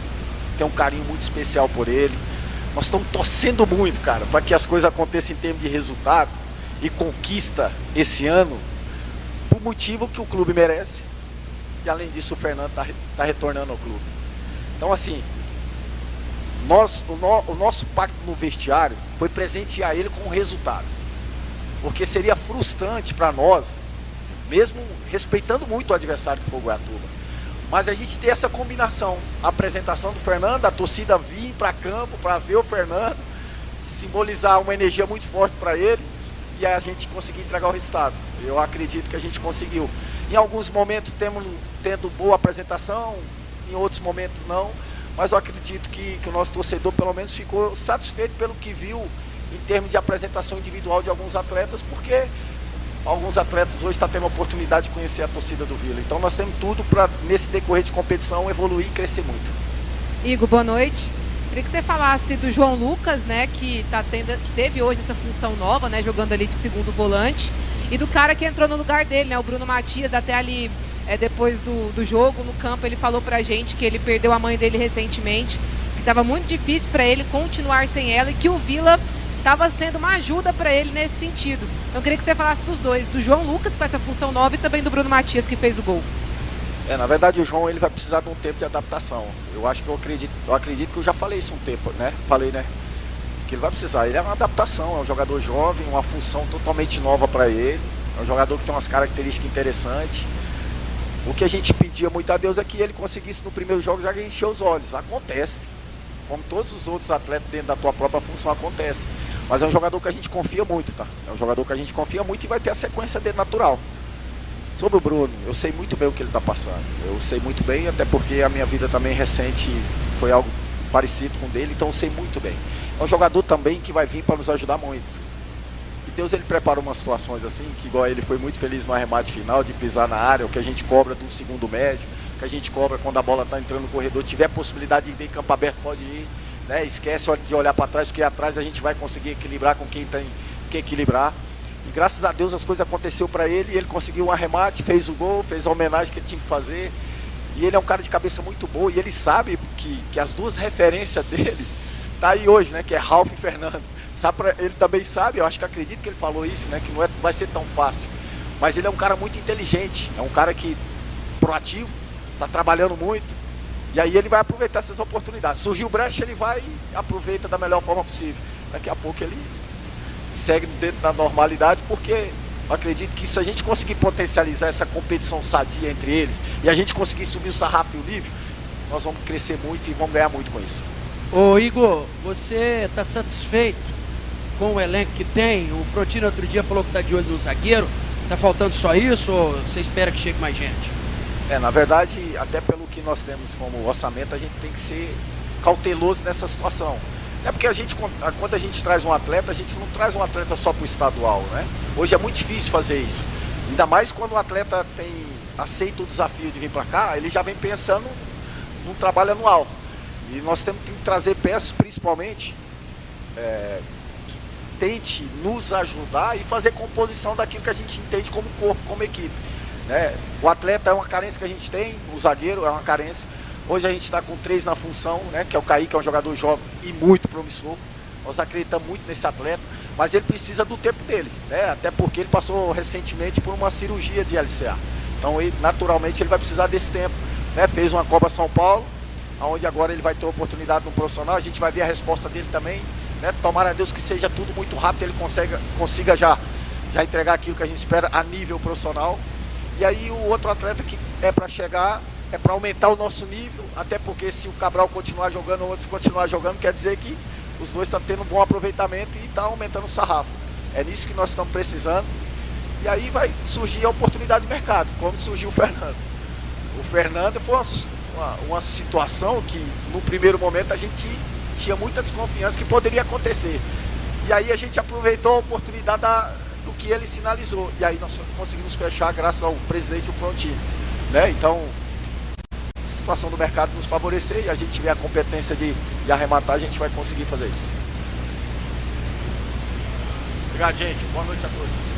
um carinho muito especial por ele. Nós estamos torcendo muito, cara, para que as coisas aconteçam em termos de resultado e conquista esse ano, por motivo que o clube merece. E além disso, o Fernando tá retornando ao clube. Então, assim, o nosso pacto no vestiário foi presentear ele com o resultado. Porque seria frustrante para nós, mesmo respeitando muito o adversário que foi o Goiatuba, mas a gente ter essa combinação, a apresentação do Fernando, a torcida vir para campo para ver o Fernando, simbolizar uma energia muito forte para ele e a gente conseguir entregar o resultado. Eu acredito que a gente conseguiu. Em alguns momentos tendo boa apresentação, em outros momentos não, mas eu acredito que o nosso torcedor pelo menos ficou satisfeito pelo que viu em termos de apresentação individual de alguns atletas, porque alguns atletas hoje estão tendo a oportunidade de conhecer a torcida do Vila. Então nós temos tudo para, nesse decorrer de competição, evoluir e crescer muito. Igor, boa noite. Queria que você falasse do João Lucas, né, que teve hoje essa função nova, né, jogando ali de segundo volante, e do cara que entrou no lugar dele, né, o Bruno Matias, até ali depois do jogo no campo, ele falou pra gente que ele perdeu a mãe dele recentemente, que estava muito difícil para ele continuar sem ela e que o Vila estava sendo uma ajuda para ele nesse sentido. Então eu queria que você falasse dos dois, do João Lucas com essa função nova e também do Bruno Matias que fez o gol. Na verdade o João ele vai precisar de um tempo de adaptação. Eu acredito que eu já falei isso um tempo, né? Falei, né? Que ele vai precisar. Ele é uma adaptação, é um jogador jovem, uma função totalmente nova para ele. É um jogador que tem umas características interessantes. O que a gente pedia muito a Deus é que ele conseguisse no primeiro jogo já encher os olhos. Acontece. Como todos os outros atletas dentro da tua própria função acontece. Mas é um jogador que a gente confia muito, tá? É um jogador que a gente confia muito e vai ter a sequência dele natural. Sobre o Bruno, eu sei muito bem o que ele está passando. Eu sei muito bem, até porque a minha vida também recente foi algo parecido com o dele, então eu sei muito bem. É um jogador também que vai vir para nos ajudar muito. E Deus ele preparou umas situações assim, que igual ele foi muito feliz no arremate final, de pisar na área, o que a gente cobra do segundo médio, que a gente cobra quando a bola está entrando no corredor, tiver possibilidade de ir em campo aberto, pode ir. Né? Esquece de olhar para trás, porque atrás a gente vai conseguir equilibrar com quem tem que equilibrar. E graças a Deus as coisas aconteceram para ele, e ele conseguiu um arremate, fez o gol, fez a homenagem que ele tinha que fazer. E ele é um cara de cabeça muito boa, e ele sabe que as duas referências dele tá aí hoje, né? Que é Ralf e Fernando. Ele também sabe, eu acho que acredito que ele falou isso, né? Que não vai ser tão fácil. Mas ele é um cara muito inteligente, é um cara que proativo, tá trabalhando muito. E aí ele vai aproveitar essas oportunidades. Surgiu brecha, ele vai e aproveita da melhor forma possível. Daqui a pouco ele segue dentro da normalidade, porque eu acredito que se a gente conseguir potencializar essa competição sadia entre eles e a gente conseguir subir o sarrafo e o nível, nós vamos crescer muito e vamos ganhar muito com isso. Ô Igor, você está satisfeito com o elenco que tem? O Frontino outro dia falou que está de olho no zagueiro. Está faltando só isso ou você espera que chegue mais gente? Na verdade, até pelo que nós temos como orçamento, a gente tem que ser cauteloso nessa situação. É porque quando a gente traz um atleta, a gente não traz um atleta só para o estadual, né? Hoje é muito difícil fazer isso. Ainda mais quando o atleta aceita o desafio de vir para cá, ele já vem pensando num trabalho anual. E nós temos que trazer peças, principalmente, que tente nos ajudar e fazer composição daquilo que a gente entende como corpo, como equipe. Né? O atleta é uma carência que a gente tem, o zagueiro é uma carência. Hoje a gente está com 3 na função, né? Que é o Kaique, que é um jogador jovem e muito promissor. Nós acreditamos muito nesse atleta, mas ele precisa do tempo dele, né? Até porque ele passou recentemente por uma cirurgia de LCA. Então, naturalmente, ele vai precisar desse tempo. Né? Fez uma Copa São Paulo, onde agora ele vai ter oportunidade no profissional. A gente vai ver a resposta dele também. Né? Tomara a Deus que seja tudo muito rápido, ele consiga já entregar aquilo que a gente espera a nível profissional. E aí o outro atleta que é para chegar, é para aumentar o nosso nível, até porque se o Cabral continuar jogando ou outros continuar jogando, quer dizer que os dois estão tendo um bom aproveitamento e está aumentando o sarrafo. É nisso que nós estamos precisando. E aí vai surgir a oportunidade de mercado, como surgiu o Fernando. O Fernando foi uma situação que no primeiro momento a gente tinha muita desconfiança que poderia acontecer. E aí a gente aproveitou a oportunidade do que ele sinalizou. E aí nós conseguimos fechar graças ao presidente do Frontino. Né? Então, situação do mercado nos favorecer e a gente tiver a competência de arrematar, a gente vai conseguir fazer isso. Obrigado, gente. Boa noite a todos.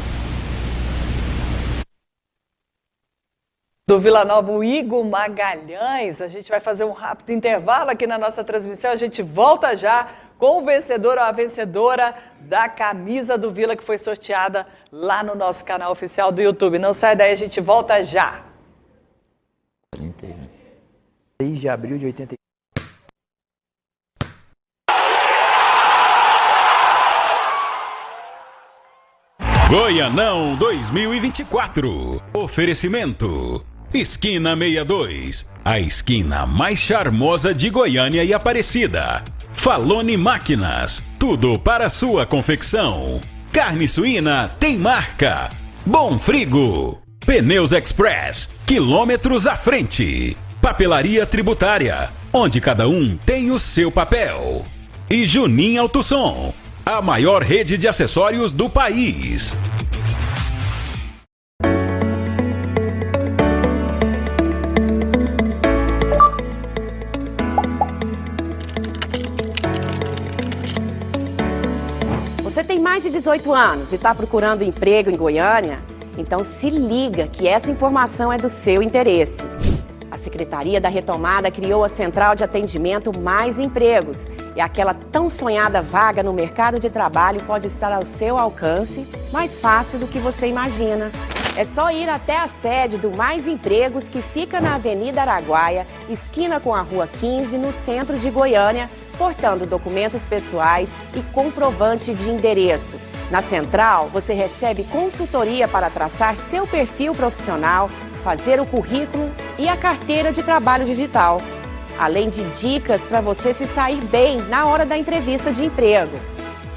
Do Vila Nova, o Igor Magalhães. A gente vai fazer um rápido intervalo aqui na nossa transmissão. A gente volta já com o vencedor ou a vencedora da camisa do Vila que foi sorteada lá no nosso canal oficial do YouTube. Não sai daí, a gente volta já. 6 de abril de 80. Goianão 2024. Oferecimento. Esquina 62. A esquina mais charmosa de Goiânia e Aparecida. Falone Máquinas. Tudo para sua confecção. Carne suína tem marca. Bom Frigo. Pneus Express. Quilômetros à frente. Papelaria Tributária. Onde cada um tem o seu papel. E Junim Autosom. A maior rede de acessórios do país. Você tem mais de 18 anos e está procurando emprego em Goiânia? Então se liga que essa informação é do seu interesse. A Secretaria da Retomada criou a Central de Atendimento Mais Empregos. E aquela tão sonhada vaga no mercado de trabalho pode estar ao seu alcance mais fácil do que você imagina. É só ir até a sede do Mais Empregos, que fica na Avenida Araguaia, esquina com a Rua 15, no centro de Goiânia, portando documentos pessoais e comprovante de endereço. Na Central, você recebe consultoria para traçar seu perfil profissional, fazer o currículo e a carteira de trabalho digital. Além de dicas para você se sair bem na hora da entrevista de emprego.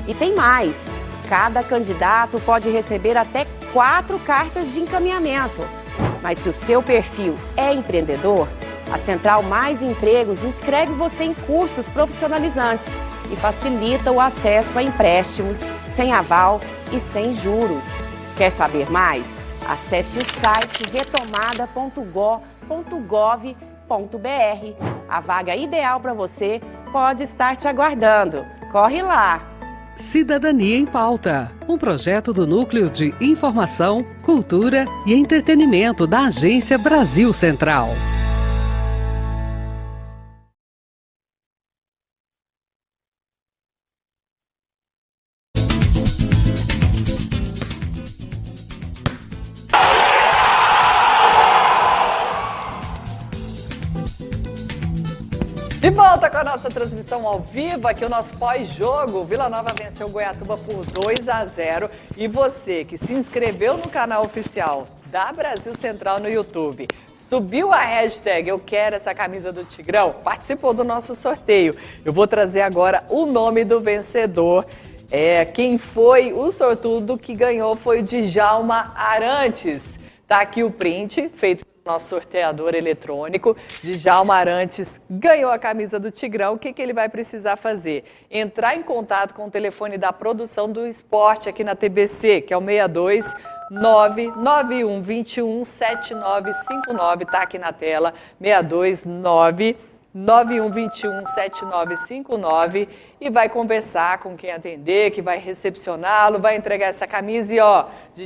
E tem mais! Cada candidato pode receber até 4 cartas de encaminhamento. Mas se o seu perfil é empreendedor, a Central Mais Empregos inscreve você em cursos profissionalizantes e facilita o acesso a empréstimos sem aval e sem juros. Quer saber mais? Acesse o site retomada.gov.br. A vaga ideal para você pode estar te aguardando. Corre lá! Cidadania em Pauta, um projeto do Núcleo de Informação, Cultura e Entretenimento da Agência Brasil Central. De volta com a nossa transmissão ao vivo, aqui o nosso pós-jogo. Vila Nova venceu o Goiatuba por 2-0. E você que se inscreveu no canal oficial da Brasil Central no YouTube, subiu a hashtag Eu Quero Essa Camisa do Tigrão, participou do nosso sorteio. Eu vou trazer agora o nome do vencedor. Quem foi o sortudo que ganhou foi o Djalma Arantes. Tá aqui o print feito pelo nosso sorteador eletrônico. Djalma Arantes ganhou a camisa do Tigrão. O que ele vai precisar fazer? Entrar em contato com o telefone da produção do esporte aqui na TBC, que é o 62991217959. Tá aqui na tela, 62991217959, e vai conversar com quem atender, que vai recepcioná-lo, vai entregar essa camisa e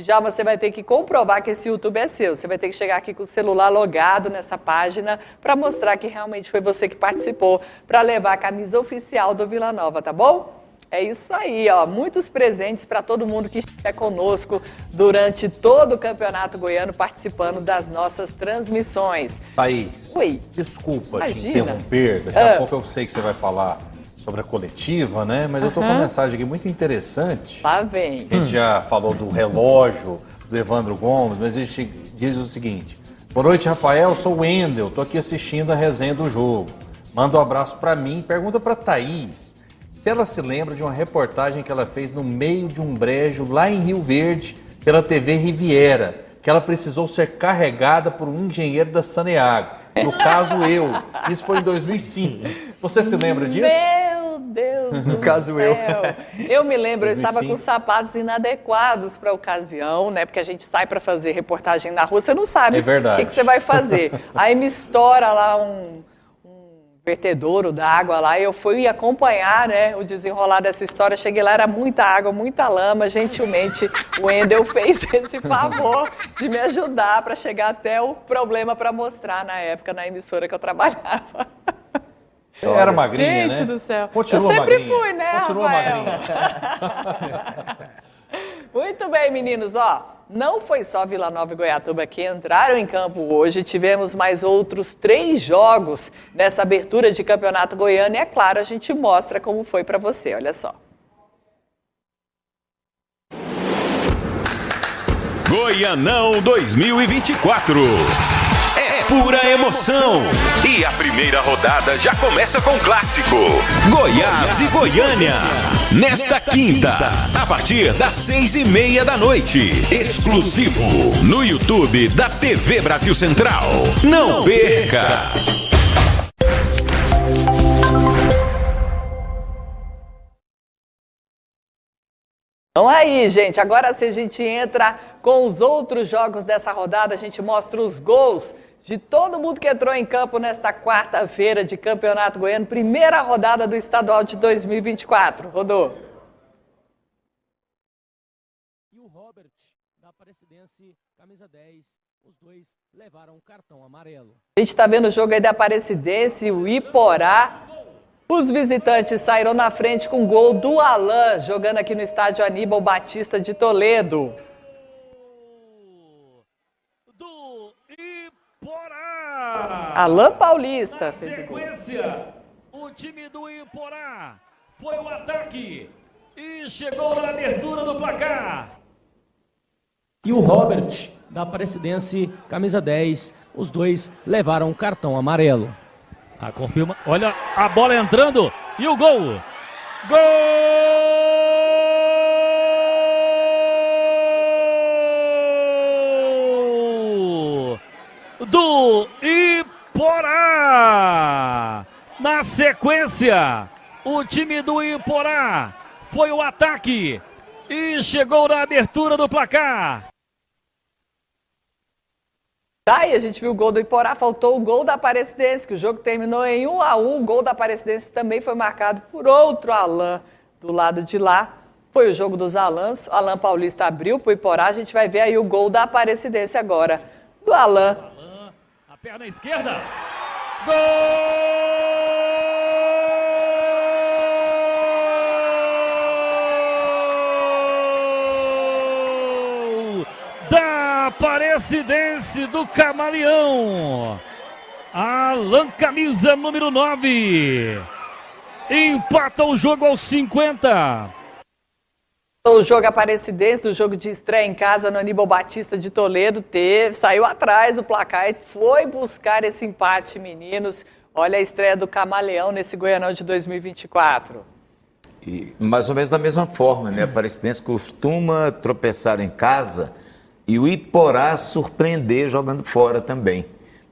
Djalma, você vai ter que comprovar que esse YouTube é seu. Você vai ter que chegar aqui com o celular logado nessa página para mostrar que realmente foi você que participou, para levar a camisa oficial do Vila Nova, tá bom? É isso aí, muitos presentes para todo mundo que estiver conosco durante todo o Campeonato Goiano, participando das nossas transmissões. Thaís, Oi. Desculpa te Imagina. interromper, daqui a pouco eu sei que você vai falar sobre a coletiva, né? Mas eu tô com uma mensagem aqui muito interessante. Lá vem. A gente já falou do relógio, do Evandro Gomes, mas a gente diz o seguinte: boa noite, Rafael, sou o Wendel, tô aqui assistindo a resenha do jogo. Manda um abraço para mim e pergunta para Thaís se ela se lembra de uma reportagem que ela fez no meio de um brejo lá em Rio Verde, pela TV Riviera, que ela precisou ser carregada por um engenheiro da Saneago. No caso, eu. Isso foi em 2005. Você se lembra disso? Meu Deus Deus do caso céu. Eu me lembro, eu estava com sapatos inadequados para a ocasião, né? Porque a gente sai para fazer reportagem na rua, você não sabe o que você vai fazer. Aí me estoura lá um vertedouro d'água lá, e eu fui acompanhar, né, o desenrolar dessa história. Cheguei lá, era muita água, muita lama. Gentilmente, o Wendel fez esse favor de me ajudar para chegar até o problema para mostrar na época na emissora que eu trabalhava. Era magrinha, Gente né? do céu. Continua eu sempre magrinha. fui, né, Continua Rafael? magrinha. Muito bem, meninos, ó, não foi só Vila Nova e Goiatuba que entraram em campo hoje, tivemos mais outros 3 jogos nessa abertura de campeonato goiano e, é claro, a gente mostra como foi para você, olha só. Goianão 2024. É pura emoção. E a primeira rodada já começa com o clássico. Goiás e Goiânia. Nesta quinta, a partir das 6:30 da noite. Exclusivo no YouTube da TV Brasil Central. Não perca! Então aí, gente, agora se a gente entra com os outros jogos dessa rodada, a gente mostra os gols de todo mundo que entrou em campo nesta quarta-feira de Campeonato Goiano, primeira rodada do Estadual de 2024. Rodou. E o Robert, da Aparecidense, camisa 10, os dois levaram um cartão amarelo. A gente está vendo o jogo aí da Aparecidense, o Iporá. Os visitantes saíram na frente com o gol do Alan, jogando aqui no estádio Aníbal Batista de Toledo. Alan Paulista fez o gol. Sequência, o time do Iporá foi o ataque e chegou na abertura do placar. E o Robert, da Aparecidense, camisa 10, os dois levaram um cartão amarelo. A confirma, olha a bola entrando e o gol! Gol! Do Iporá! Na sequência, o time do Iporá foi o ataque e chegou na abertura do placar. Tá, e a gente viu o gol do Iporá, faltou o gol da Aparecidense, que o jogo terminou em 1-1. O gol da Aparecidense também foi marcado por outro Alan do lado de lá. Foi o jogo dos Alans. O Alan Paulista abriu pro Iporá. A gente vai ver aí o gol da Aparecidense agora, do Alan. A perna esquerda. Gol! Da Aparecidense do Camaleão. Alan, camisa número 9. Empata o jogo aos 50. O jogo Aparecidense, do jogo de estreia em casa no Aníbal Batista de Toledo, saiu atrás o placar e foi buscar esse empate, meninos. Olha a estreia do Camaleão nesse Goianão de 2024. E mais ou menos da mesma forma, né? A Aparecidense costuma tropeçar em casa e o Iporá surpreender jogando fora também.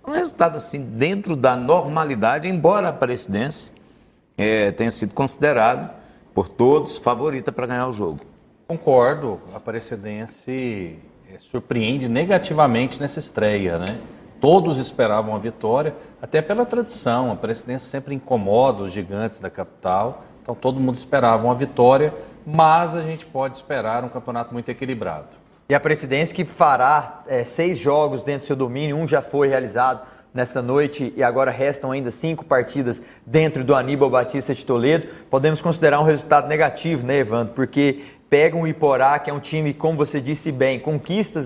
Um resultado assim dentro da normalidade, embora a Aparecidense tenha sido considerada por todos favorita para ganhar o jogo. Concordo, a Aparecidense surpreende negativamente nessa estreia, né? Todos esperavam a vitória, até pela tradição. A Aparecidense sempre incomoda os gigantes da capital, então todo mundo esperava uma vitória, mas a gente pode esperar um campeonato muito equilibrado. E a Aparecidense que fará 6 jogos dentro do seu domínio, um já foi realizado nesta noite e agora restam ainda 5 partidas dentro do Aníbal Batista de Toledo. Podemos considerar um resultado negativo, né, Evandro? Porque pegam o Iporá, que é um time, como você disse bem, conquista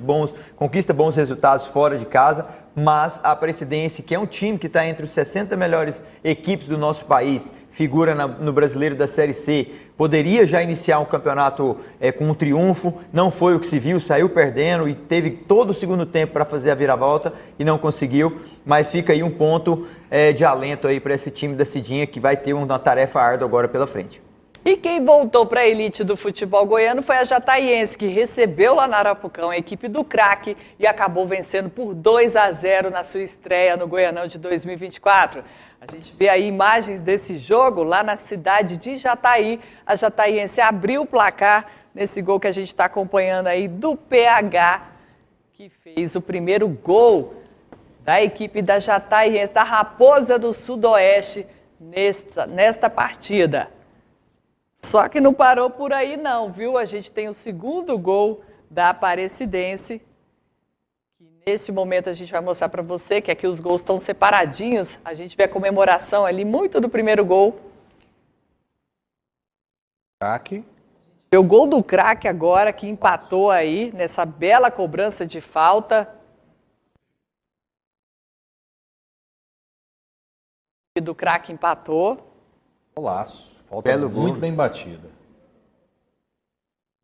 bons resultados fora de casa, mas a Aparecidense, que é um time que está entre os 60 melhores equipes do nosso país, figura no Brasileiro da Série C, poderia já iniciar um campeonato com um triunfo, não foi o que se viu, saiu perdendo e teve todo o segundo tempo para fazer a viravolta e não conseguiu, mas fica aí um ponto de alento aí para esse time da Cidinha, que vai ter uma tarefa árdua agora pela frente. E quem voltou para a elite do futebol goiano foi a Jataiense, que recebeu lá na Arapucão a equipe do craque e acabou vencendo por 2-0 na sua estreia no Goianão de 2024. A gente vê aí imagens desse jogo lá na cidade de Jataí. A Jataiense abriu o placar nesse gol que a gente está acompanhando aí do PH, que fez o primeiro gol da equipe da Jataiense, da Raposa do Sudoeste, nesta partida. Só que não parou por aí não, viu? A gente tem o segundo gol da Aparecidense, que nesse momento a gente vai mostrar para você que aqui os gols estão separadinhos. A gente vê a comemoração ali, muito do primeiro gol. Craque. O gol do craque agora, que empatou aí, nessa bela cobrança de falta. E do craque empatou. Golaço. Falta muito bem batida.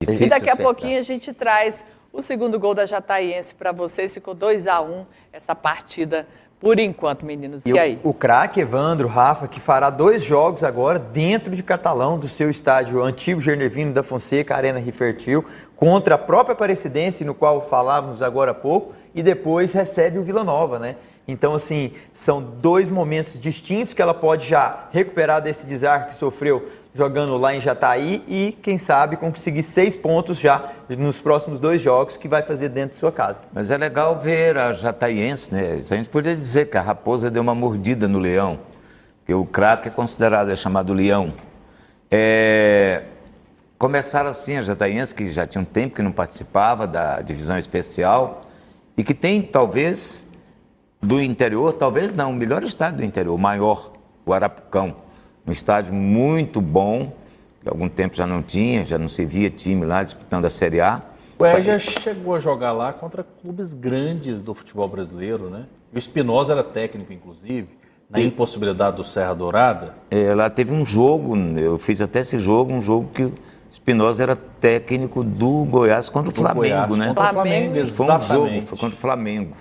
E daqui a pouquinho a gente traz o segundo gol da Jataiense para vocês. Ficou 2-1 essa partida por enquanto, meninos. E aí? O craque Evandro Rafa, que fará 2 jogos agora dentro de Catalão, do seu estádio antigo Gernervino da Fonseca, Arena Rifertil, contra a própria Aparecidense, no qual falávamos agora há pouco, e depois recebe o Vila Nova, né? Então, assim, são 2 momentos distintos que ela pode já recuperar desse desastre que sofreu jogando lá em Jataí e, quem sabe, conseguir 6 pontos já nos próximos 2 jogos que vai fazer dentro de sua casa. Mas é legal ver a Jataiense, né? A gente podia dizer que a Raposa deu uma mordida no Leão, porque o craque é considerado, é chamado Leão. Começaram assim a Jataiense, que já tinha um tempo que não participava da divisão especial e que tem, talvez, do interior, talvez não, o melhor estádio do interior, o maior, o Arapucão. Um estádio muito bom, que há algum tempo já não tinha, já não se via time lá disputando a Série A. O EJA chegou a jogar lá contra clubes grandes do futebol brasileiro, né? O Espinosa era técnico, inclusive, na impossibilidade do Serra Dourada. Lá teve um jogo, eu fiz até esse jogo, um jogo que o Espinosa era técnico do Goiás contra o Flamengo, Goiás, né? Contra o Flamengo, exatamente. Foi um jogo, foi contra o Flamengo.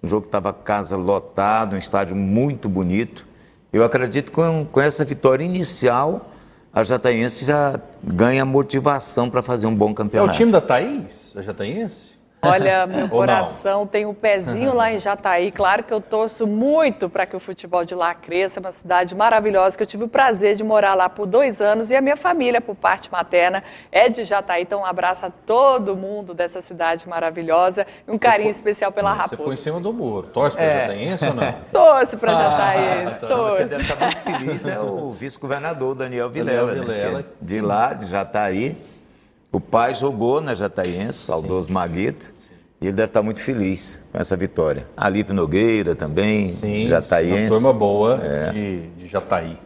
Um jogo que estava casa lotada, um estádio muito bonito. Eu acredito que com essa vitória inicial, a Jataiense já ganha motivação para fazer um bom campeonato. É o time da Thaís, a Jataiense? Olha, meu coração tem um pezinho lá em Jataí. Claro que eu torço muito para que o futebol de lá cresça. É uma cidade maravilhosa, que eu tive o prazer de morar lá por 2 anos. E a minha família, por parte materna, é de Jataí. Então, um abraço a todo mundo dessa cidade maravilhosa. E um carinho especial pela Raposa. Você foi em cima do muro. Torce para Jataiense ou não? Torce para Jataiense, Mas torce. quem deve estar muito feliz é o vice-governador Daniel Vilela, né? Que é de lá, de Jataí. O pai jogou na Jataiense, saudoso Maguito. E ele deve estar muito feliz com essa vitória. Alipe Nogueira também, Jataiense. Uma turma boa de Jataí.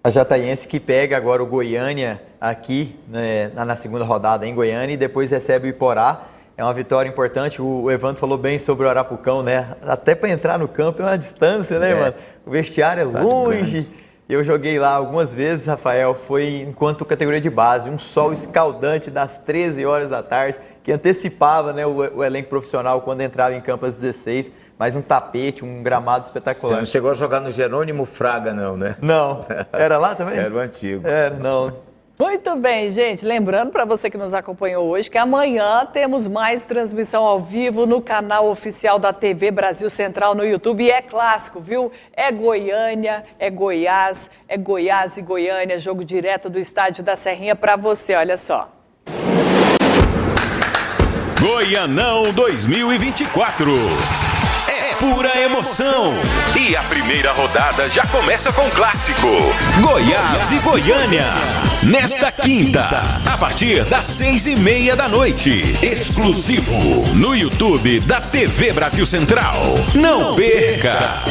A Jataiense que pega agora o Goiânia aqui, né, na segunda rodada em Goiânia, e depois recebe o Iporá. É uma vitória importante. O Evandro falou bem sobre o Arapucão, né? Até para entrar no campo é uma distância, né, mano? O vestiário é longe. Eu joguei lá algumas vezes, Rafael, foi enquanto categoria de base, um sol escaldante das 13 horas da tarde, que antecipava, né, o elenco profissional quando entrava em campo às 16, mas um tapete, um gramado espetacular. Você não chegou a jogar no Jerônimo Fraga, não, né? Não. Era lá também? Era o antigo. Não. Muito bem, gente. Lembrando para você que nos acompanhou hoje que amanhã temos mais transmissão ao vivo no canal oficial da TV Brasil Central no YouTube. E é clássico, viu? É Goiânia, é Goiás e Goiânia, jogo direto do estádio da Serrinha para você, olha só. Goianão 2024. É pura emoção. E a primeira rodada já começa com o clássico. Goiás e Goiânia. Nesta quinta, a partir das 6:30 da noite. Exclusivo no YouTube da TV Brasil Central. Não perca!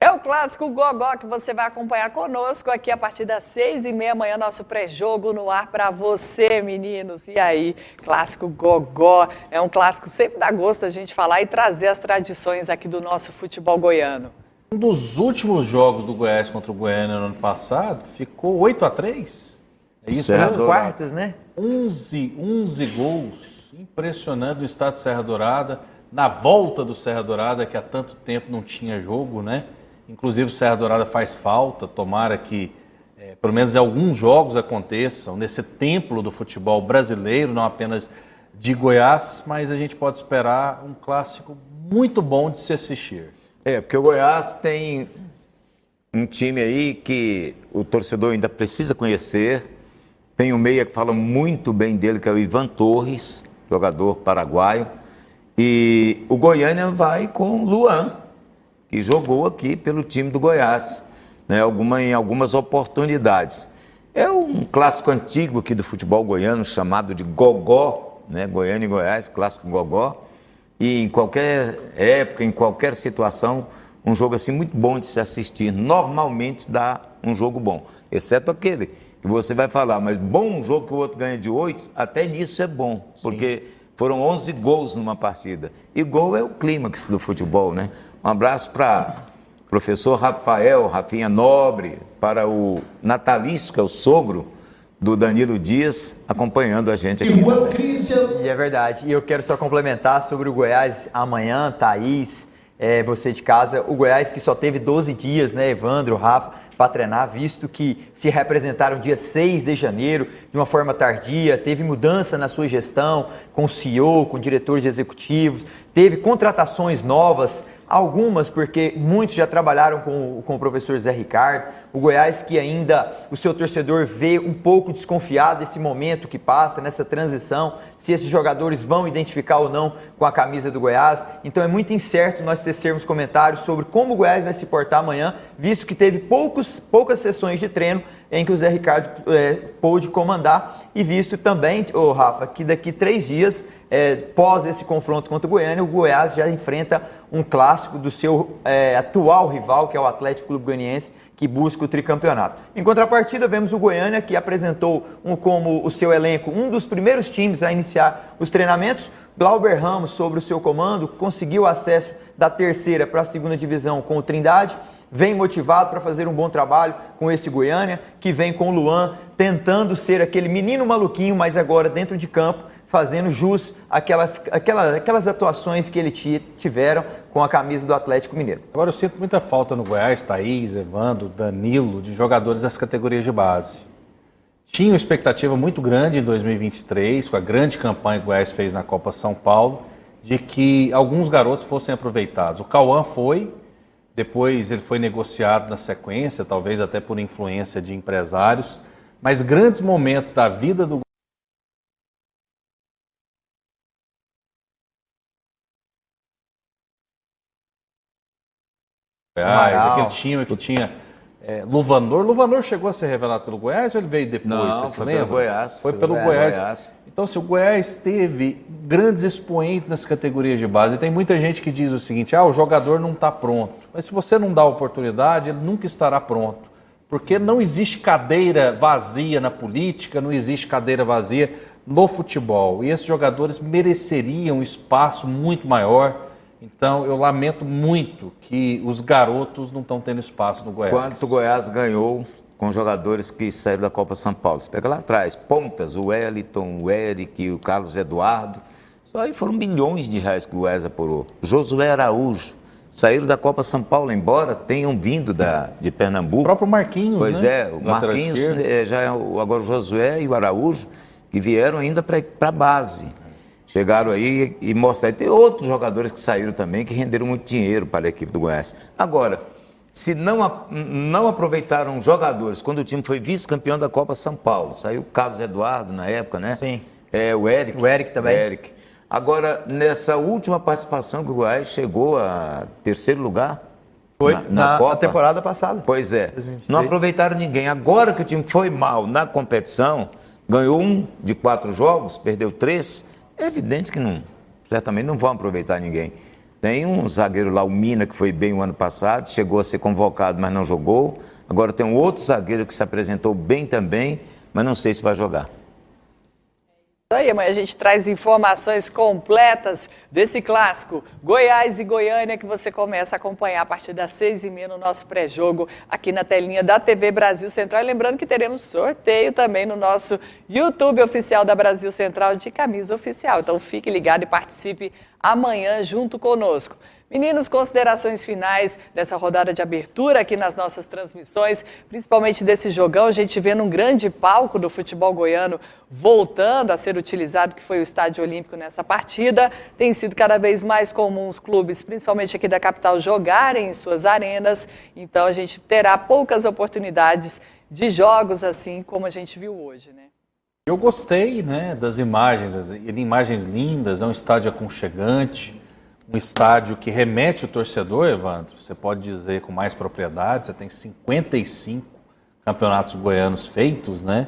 É o clássico Gogó que você vai acompanhar conosco aqui a partir das 6:30 amanhã, nosso pré-jogo no ar para você, meninos. E aí, clássico Gogó, é um clássico que sempre dá gosto a gente falar e trazer as tradições aqui do nosso futebol goiano. Um dos últimos jogos do Goiás contra o Goiânia no ano passado ficou 8-3. É isso, nas quartas, né? 11 gols. Impressionante no estado de Serra Dourada, na volta do Serra Dourada, que há tanto tempo não tinha jogo, né? Inclusive o Serra Dourada faz falta, tomara que pelo menos alguns jogos aconteçam nesse templo do futebol brasileiro, não apenas de Goiás, mas a gente pode esperar um clássico muito bom de se assistir. Porque o Goiás tem um time aí que o torcedor ainda precisa conhecer. Tem um meia que fala muito bem dele, que é o Ivan Torres, jogador paraguaio. E o Goiânia vai com Luan, que jogou aqui pelo time do Goiás, né, em algumas oportunidades. É um clássico antigo aqui do futebol goiano, chamado de Gogó, né, Goiânia e Goiás, clássico Gogó. E em qualquer época, em qualquer situação, um jogo assim muito bom de se assistir. Normalmente dá um jogo bom, exceto aquele que você vai falar, mas bom um jogo que o outro ganha de 8, até nisso é bom, porque foram 11 gols numa partida. E gol é o clímax do futebol, né? Um abraço para o professor Rafinha Nobre, para o Natalício, que é o sogro do Danilo Dias, acompanhando a gente aqui. E é verdade. E eu quero só complementar sobre o Goiás amanhã, Thaís, você de casa. O Goiás que só teve 12 dias, né, Evandro, Rafa, para treinar, visto que se representaram dia 6 de janeiro, de uma forma tardia, teve mudança na sua gestão, com o CEO, com diretores executivos, teve contratações novas, algumas porque muitos já trabalharam com o professor Zé Ricardo. O Goiás que ainda o seu torcedor vê um pouco desconfiado desse momento que passa, nessa transição, se esses jogadores vão identificar ou não com a camisa do Goiás. Então é muito incerto nós tecermos comentários sobre como o Goiás vai se portar amanhã, visto que teve poucas sessões de treino em que o Zé Ricardo pôde comandar, e visto também, Rafa, que daqui 3 dias, pós esse confronto contra o Goiânia, o Goiás já enfrenta um clássico do seu atual rival, que é o Atlético Clube Goianiense, que busca o tricampeonato. Em contrapartida, vemos o Goiânia, que apresentou como o seu elenco um dos primeiros times a iniciar os treinamentos. Glauber Ramos, sobre o seu comando, conseguiu acesso da 3ª para a 2ª divisão com o Trindade, vem motivado para fazer um bom trabalho com esse Goiânia, que vem com o Luan, tentando ser aquele menino maluquinho, mas agora dentro de campo, fazendo jus aquelas atuações que ele tiveram com a camisa do Atlético Mineiro. Agora eu sinto muita falta no Goiás, Thaís, Evandro, Danilo, de jogadores das categorias de base. Tinha uma expectativa muito grande em 2023, com a grande campanha que o Goiás fez na Copa São Paulo, de que alguns garotos fossem aproveitados. O Cauã foi, depois ele foi negociado na sequência, talvez até por influência de empresários, mas grandes momentos da vida do Goiás, aquele time que tinha Luvanor. Luvanor chegou a ser revelado pelo Goiás ou ele veio depois? Não, você foi lembra? pelo Goiás. Foi pelo Goiás. Então, se o Goiás teve grandes expoentes nas categorias de base, e tem muita gente que diz o seguinte, o jogador não está pronto. Mas se você não dá oportunidade, ele nunca estará pronto. Porque não existe cadeira vazia na política, não existe cadeira vazia no futebol. E esses jogadores mereceriam um espaço muito maior. Então, eu lamento muito que os garotos não estão tendo espaço no Goiás. Quanto o Goiás ganhou com jogadores que saíram da Copa São Paulo? Você pega lá atrás, pontas, o Wellington, o Eric, o Carlos Eduardo. Só aí foram milhões de reais que o Goiás apurou. Josué Araújo, saíram da Copa São Paulo, embora tenham vindo de Pernambuco. O próprio Marquinhos, pois né? O Marquinhos, agora o Josué e o Araújo, que vieram ainda para a base. Chegaram aí e mostraram. Tem outros jogadores que saíram também, que renderam muito dinheiro para a equipe do Goiás. Agora, se não aproveitaram jogadores, quando o time foi vice-campeão da Copa São Paulo, saiu o Carlos Eduardo na época, né? Sim. O Eric. O Eric também. Agora, nessa última participação que o Goiás chegou a 3º lugar. Foi na Copa. Na temporada passada. Pois é. 2023. Não aproveitaram ninguém. Agora que o time foi mal na competição, ganhou 1 de 4 jogos, perdeu 3. É evidente que certamente não vão aproveitar ninguém. Tem um zagueiro lá, o Mina, que foi bem o ano passado, chegou a ser convocado, mas não jogou. Agora tem um outro zagueiro que se apresentou bem também, mas não sei se vai jogar. Isso aí, amanhã a gente traz informações completas desse clássico Goiás e Goiânia, que você começa a acompanhar a partir das 6h30 no nosso pré-jogo aqui na telinha da TV Brasil Central. E lembrando que teremos sorteio também no nosso YouTube oficial da Brasil Central de camisa oficial. Então fique ligado e participe amanhã junto conosco. Meninos, considerações finais dessa rodada de abertura aqui nas nossas transmissões, principalmente desse jogão, a gente vê num grande palco do futebol goiano voltando a ser utilizado, que foi o Estádio Olímpico nessa partida. Tem sido cada vez mais comum os clubes, principalmente aqui da capital, jogarem em suas arenas, então a gente terá poucas oportunidades de jogos assim como a gente viu hoje, né? Eu gostei, né, das imagens, imagens lindas, é um estádio aconchegante, um estádio que remete o torcedor, Evandro, você pode dizer com mais propriedade, você tem 55 campeonatos goianos feitos, né?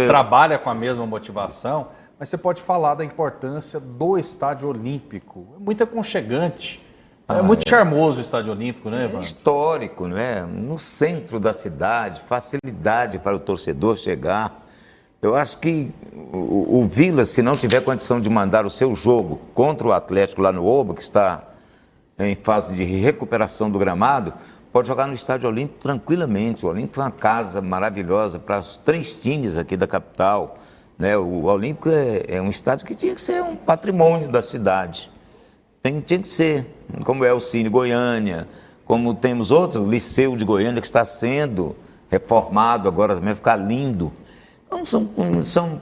Trabalha com a mesma motivação, mas você pode falar da importância do Estádio Olímpico. É muito aconchegante, é muito charmoso o Estádio Olímpico, né, Evandro? É histórico, não é? No centro da cidade, facilidade para o torcedor chegar. Eu acho que o Vila, se não tiver condição de mandar o seu jogo contra o Atlético lá no Oba, que está em fase de recuperação do gramado, pode jogar no Estádio Olímpico tranquilamente. O Olímpico é uma casa maravilhosa para os 3 times aqui da capital, né? O Olímpico é um estádio que tinha que ser um patrimônio da cidade. Tinha que ser, como é o Cine Goiânia, como temos outro, o Liceu de Goiânia, que está sendo reformado agora também, vai ficar lindo. Então, são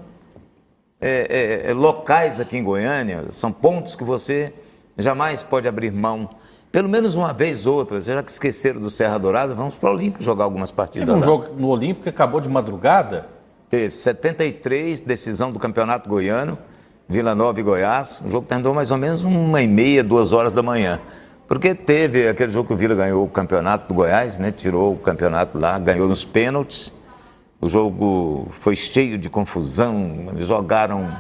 locais aqui em Goiânia, são pontos que você jamais pode abrir mão. Pelo menos uma vez ou outra, já que esqueceram do Serra Dourada, vamos para o Olímpico jogar algumas partidas. Teve um jogo no Olímpico que acabou de madrugada? Teve 73, decisão do Campeonato Goiano, Vila Nova e Goiás. O jogo terminou mais ou menos 1h30, 2 horas da manhã. Porque teve aquele jogo que o Vila ganhou o campeonato do Goiás, né? Tirou o campeonato lá, ganhou nos pênaltis. O jogo foi cheio de confusão, eles jogaram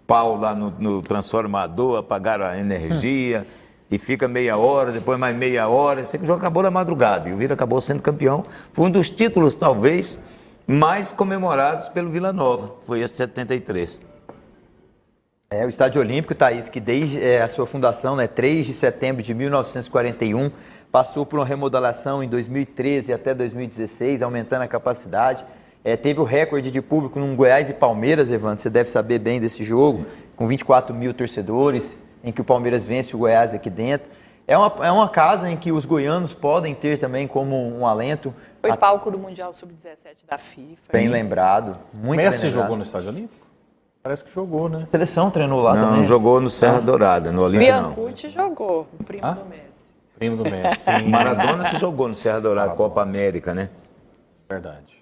pau lá no transformador, apagaram a energia, e fica meia hora, depois mais meia hora, esse jogo acabou na madrugada, e o Vila acabou sendo campeão. Foi um dos títulos, talvez, mais comemorados pelo Vila Nova, foi esse 73. O Estádio Olímpico, Thaís, que desde a sua fundação, 3 de setembro de 1941, passou por uma remodelação em 2013 até 2016, aumentando a capacidade. Teve o recorde de público no Goiás e Palmeiras, Evandro, você deve saber bem desse jogo, com 24 mil torcedores, em que o Palmeiras vence o Goiás aqui dentro. É uma casa em que os goianos podem ter também como um alento. Foi palco do Mundial Sub-17 da FIFA. Bem lembrado, muito Messi bem lembrado. jogou no Estádio Olímpico? Parece que jogou, né? A seleção treinou lá também. Não, jogou no Serra Dourada, no Olímpico não. Biancucci jogou, o primo do Messi. Primo do Messi, sim. Maradona que jogou no Serra Dourada, Copa América, né? Verdade.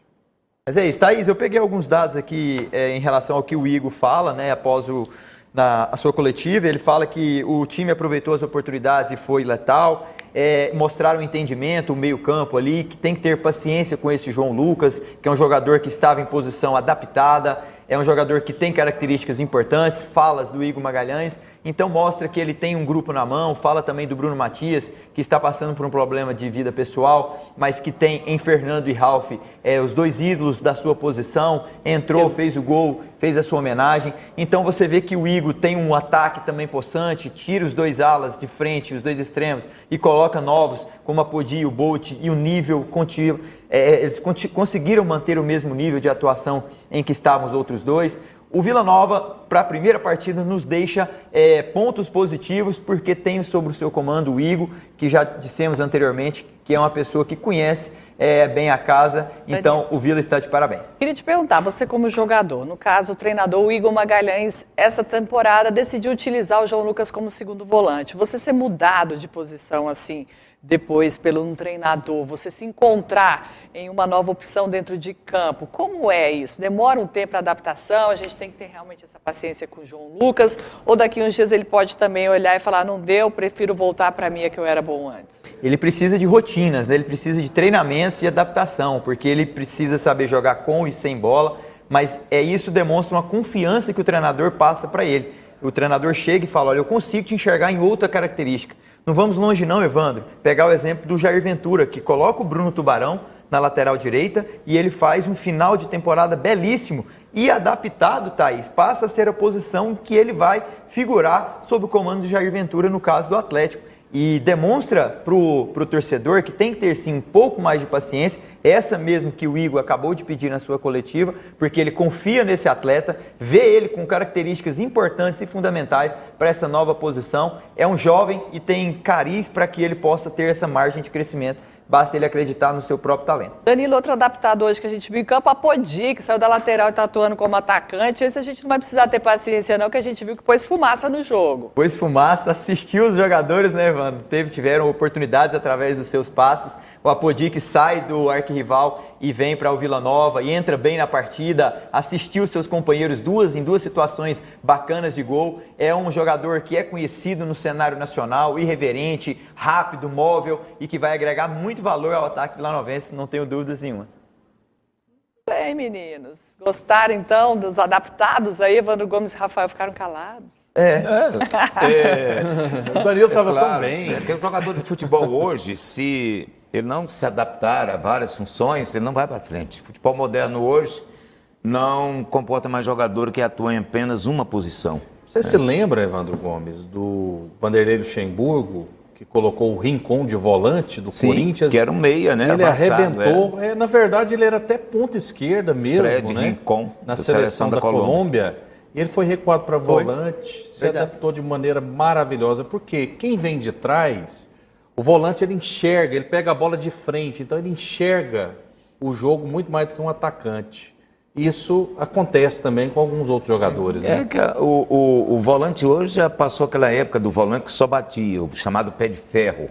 Mas é isso, Thaís, eu peguei alguns dados aqui em relação ao que o Igor fala, né, após a sua coletiva. Ele fala que o time aproveitou as oportunidades e foi letal, mostraram o entendimento, o meio-campo ali, que tem que ter paciência com esse João Lucas, que é um jogador que estava em posição adaptada, é um jogador que tem características importantes, falas do Igor Magalhães, então mostra que ele tem um grupo na mão. Fala também do Bruno Matias, que está passando por um problema de vida pessoal, mas que tem em Fernando e Ralf os 2 ídolos da sua posição, entrou, fez o gol, fez a sua homenagem. Então você vê que o Igor tem um ataque também possante, tira os 2 alas de frente, os 2 extremos, e coloca novos, como a Podi e o Bolt, e o nível contínuo. Eles conseguiram manter o mesmo nível de atuação em que estavam os outros 2. O Vila Nova, para a primeira partida, nos deixa pontos positivos, porque tem sob o seu comando o Igor, que já dissemos anteriormente, que é uma pessoa que conhece bem a casa, então o Vila está de parabéns. Queria te perguntar, você como jogador, no caso o treinador o Igor Magalhães, essa temporada decidiu utilizar o João Lucas como segundo volante. Você ser mudado de posição assim, depois pelo um treinador, você se encontrar em uma nova opção dentro de campo, como é isso? Demora um tempo para adaptação, a gente tem que ter realmente essa paciência com o João Lucas, ou daqui uns dias ele pode também olhar e falar, não deu, prefiro voltar para mim, que eu era bom antes? Ele precisa de rotinas, né? Ele precisa de treinamentos e adaptação, porque ele precisa saber jogar com e sem bola, mas isso demonstra uma confiança que o treinador passa para ele. O treinador chega e fala, olha, eu consigo te enxergar em outra característica. Não vamos longe não, Evandro. Pegar o exemplo do Jair Ventura, que coloca o Bruno Tubarão na lateral direita e ele faz um final de temporada belíssimo e adaptado, Thaís, passa a ser a posição que ele vai figurar sob o comando de Jair Ventura no caso do Atlético. e demonstra pro torcedor que tem que ter sim um pouco mais de paciência, essa mesmo que o Igor acabou de pedir na sua coletiva, porque ele confia nesse atleta, vê ele com características importantes e fundamentais para essa nova posição, é um jovem e tem cariz para que ele possa ter essa margem de crescimento. Basta ele acreditar no seu próprio talento. Danilo, outro adaptado hoje que a gente viu em campo, a Apodi, que saiu da lateral e está atuando como atacante. Esse a gente não vai precisar ter paciência não, que a gente viu que pôs fumaça no jogo. Pôs fumaça, assistiu os jogadores, né, Evandro? Tiveram oportunidades através dos seus passes. O Apodi que sai do arquirrival e vem para o Vila Nova e entra bem na partida, assistiu seus companheiros em duas situações bacanas de gol. É um jogador que é conhecido no cenário nacional, irreverente, rápido, móvel e que vai agregar muito valor ao ataque vilanovense, não tenho dúvidas nenhuma. Bem, meninos. Gostaram então dos adaptados aí? Evandro Gomes e Rafael ficaram calados? O Danilo estava tão bem. Tem um jogador de futebol hoje, se ele não se adaptar a várias funções, ele não vai para frente. Futebol moderno hoje não comporta mais jogador que atua em apenas uma posição. Você se lembra, Evandro Gomes, do Vanderlei Luxemburgo, que colocou o Rincon de volante do Corinthians? Que era um meia, né? Ele arrebentou. Na verdade, ele era até ponta esquerda mesmo, Fred né? Rincon, na seleção da Colômbia. E ele foi recuado para volante, se adaptou de maneira maravilhosa. Porque quem vem de trás, o volante ele enxerga, ele pega a bola de frente, então ele enxerga o jogo muito mais do que um atacante. Isso acontece também com alguns outros jogadores. Né? Que o volante hoje já passou aquela época do volante que só batia, o chamado pé de ferro.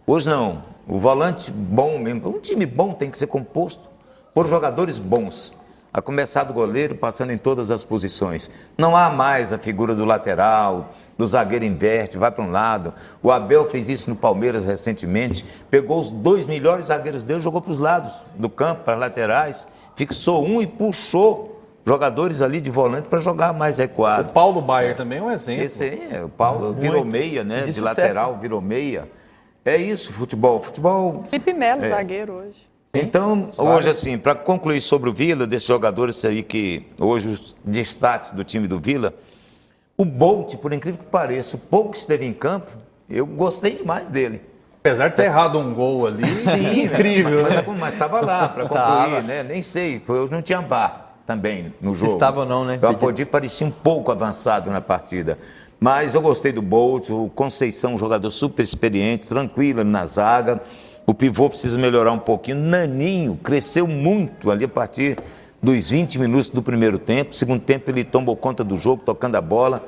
Hoje não. O volante bom mesmo, um time bom tem que ser composto por jogadores bons. A começar do goleiro, passando em todas as posições. Não há mais a figura do lateral, do zagueiro inverte, vai para um lado. O Abel fez isso no Palmeiras recentemente, pegou os 2 melhores zagueiros dele, jogou para os lados do campo, para as laterais, fixou um e puxou jogadores ali de volante para jogar mais recuado. O Paulo Baier também é um exemplo. Esse aí, o Paulo virou meia, né? De lateral virou meia. É isso, futebol. Felipe Melo, zagueiro hoje. Então, hoje assim, para concluir sobre o Vila, desses jogadores aí que hoje os destaques do time do Vila, o Bolt, por incrível que pareça, o pouco que esteve em campo, eu gostei demais dele. Apesar de ter errado um gol ali, sim, incrível. Mas estava lá para concluir, né? Nem sei, eu não tinha VAR também no jogo. Se estava ou não, né? O Apodi parecia um pouco avançado na partida. Mas eu gostei do Bolt, o Conceição, um jogador super experiente, tranquilo na zaga. O pivô precisa melhorar um pouquinho. Naninho cresceu muito ali a partir dos 20 minutos do primeiro tempo. Segundo tempo ele tomou conta do jogo, tocando a bola.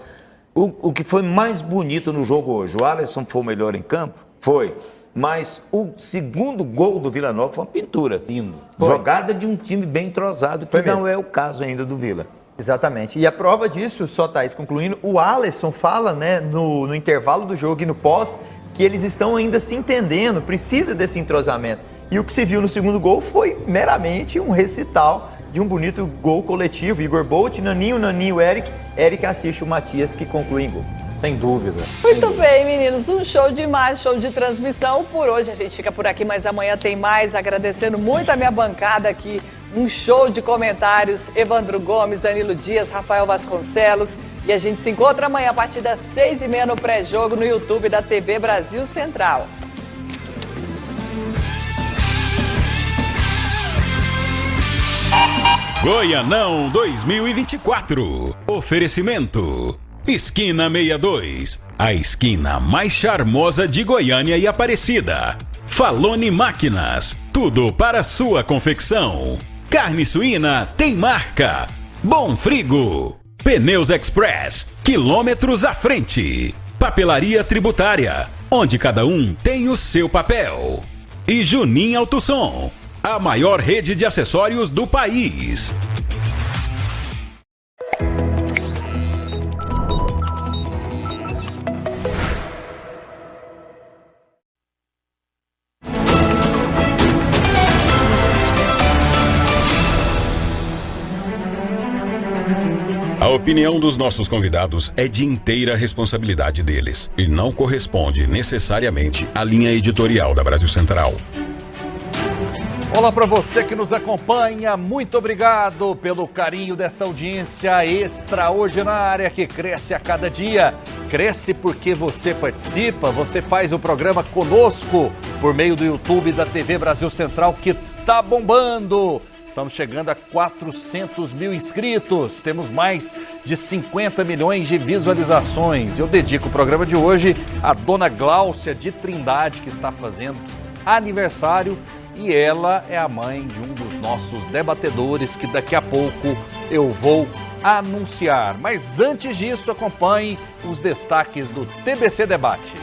O que foi mais bonito no jogo hoje, o Alisson foi o melhor em campo? Foi. Mas o segundo gol do Vila Nova foi uma pintura. Lindo. Jogada de um time bem entrosado, que não é o caso ainda do Vila. Exatamente. E a prova disso, só Thaís, concluindo, o Alisson fala, né, no intervalo do jogo e no pós, que eles estão ainda se entendendo, precisa desse entrosamento. E o que se viu no segundo gol foi meramente um recital de um bonito gol coletivo. Igor Bolt, Naninho, Eric assiste o Matias, que conclui em gol. Sem dúvida. Muito bem, meninos. Um show demais, show de transmissão. Por hoje a gente fica por aqui, mas amanhã tem mais. Agradecendo muito a minha bancada aqui. Um show de comentários. Evandro Gomes, Danilo Dias, Rafael Vasconcelos. E a gente se encontra amanhã a partir das 6h30 no pré-jogo no YouTube da TV Brasil Central. Goianão 2024. Oferecimento. Esquina 62. A esquina mais charmosa de Goiânia e Aparecida. Falone Máquinas. Tudo para sua confecção. Carne suína tem marca. Bom Frigo. Pneus Express. Quilômetros à frente. Papelaria Tributária. Onde cada um tem o seu papel. E Junim Autosom. A maior rede de acessórios do país. A opinião dos nossos convidados é de inteira responsabilidade deles e não corresponde necessariamente à linha editorial da Brasil Central. Olá para você que nos acompanha, muito obrigado pelo carinho dessa audiência extraordinária que cresce a cada dia. cresce porque você participa. Você faz o programa conosco por meio do YouTube da TV Brasil Central, que tá bombando. Estamos chegando a 400 mil inscritos. Temos mais de 50 milhões de visualizações. Eu dedico o programa de hoje à dona Gláucia de Trindade, que está fazendo aniversário. E ela é a mãe de um dos nossos debatedores, que daqui a pouco eu vou anunciar. Mas antes disso, acompanhe os destaques do TBC Debate.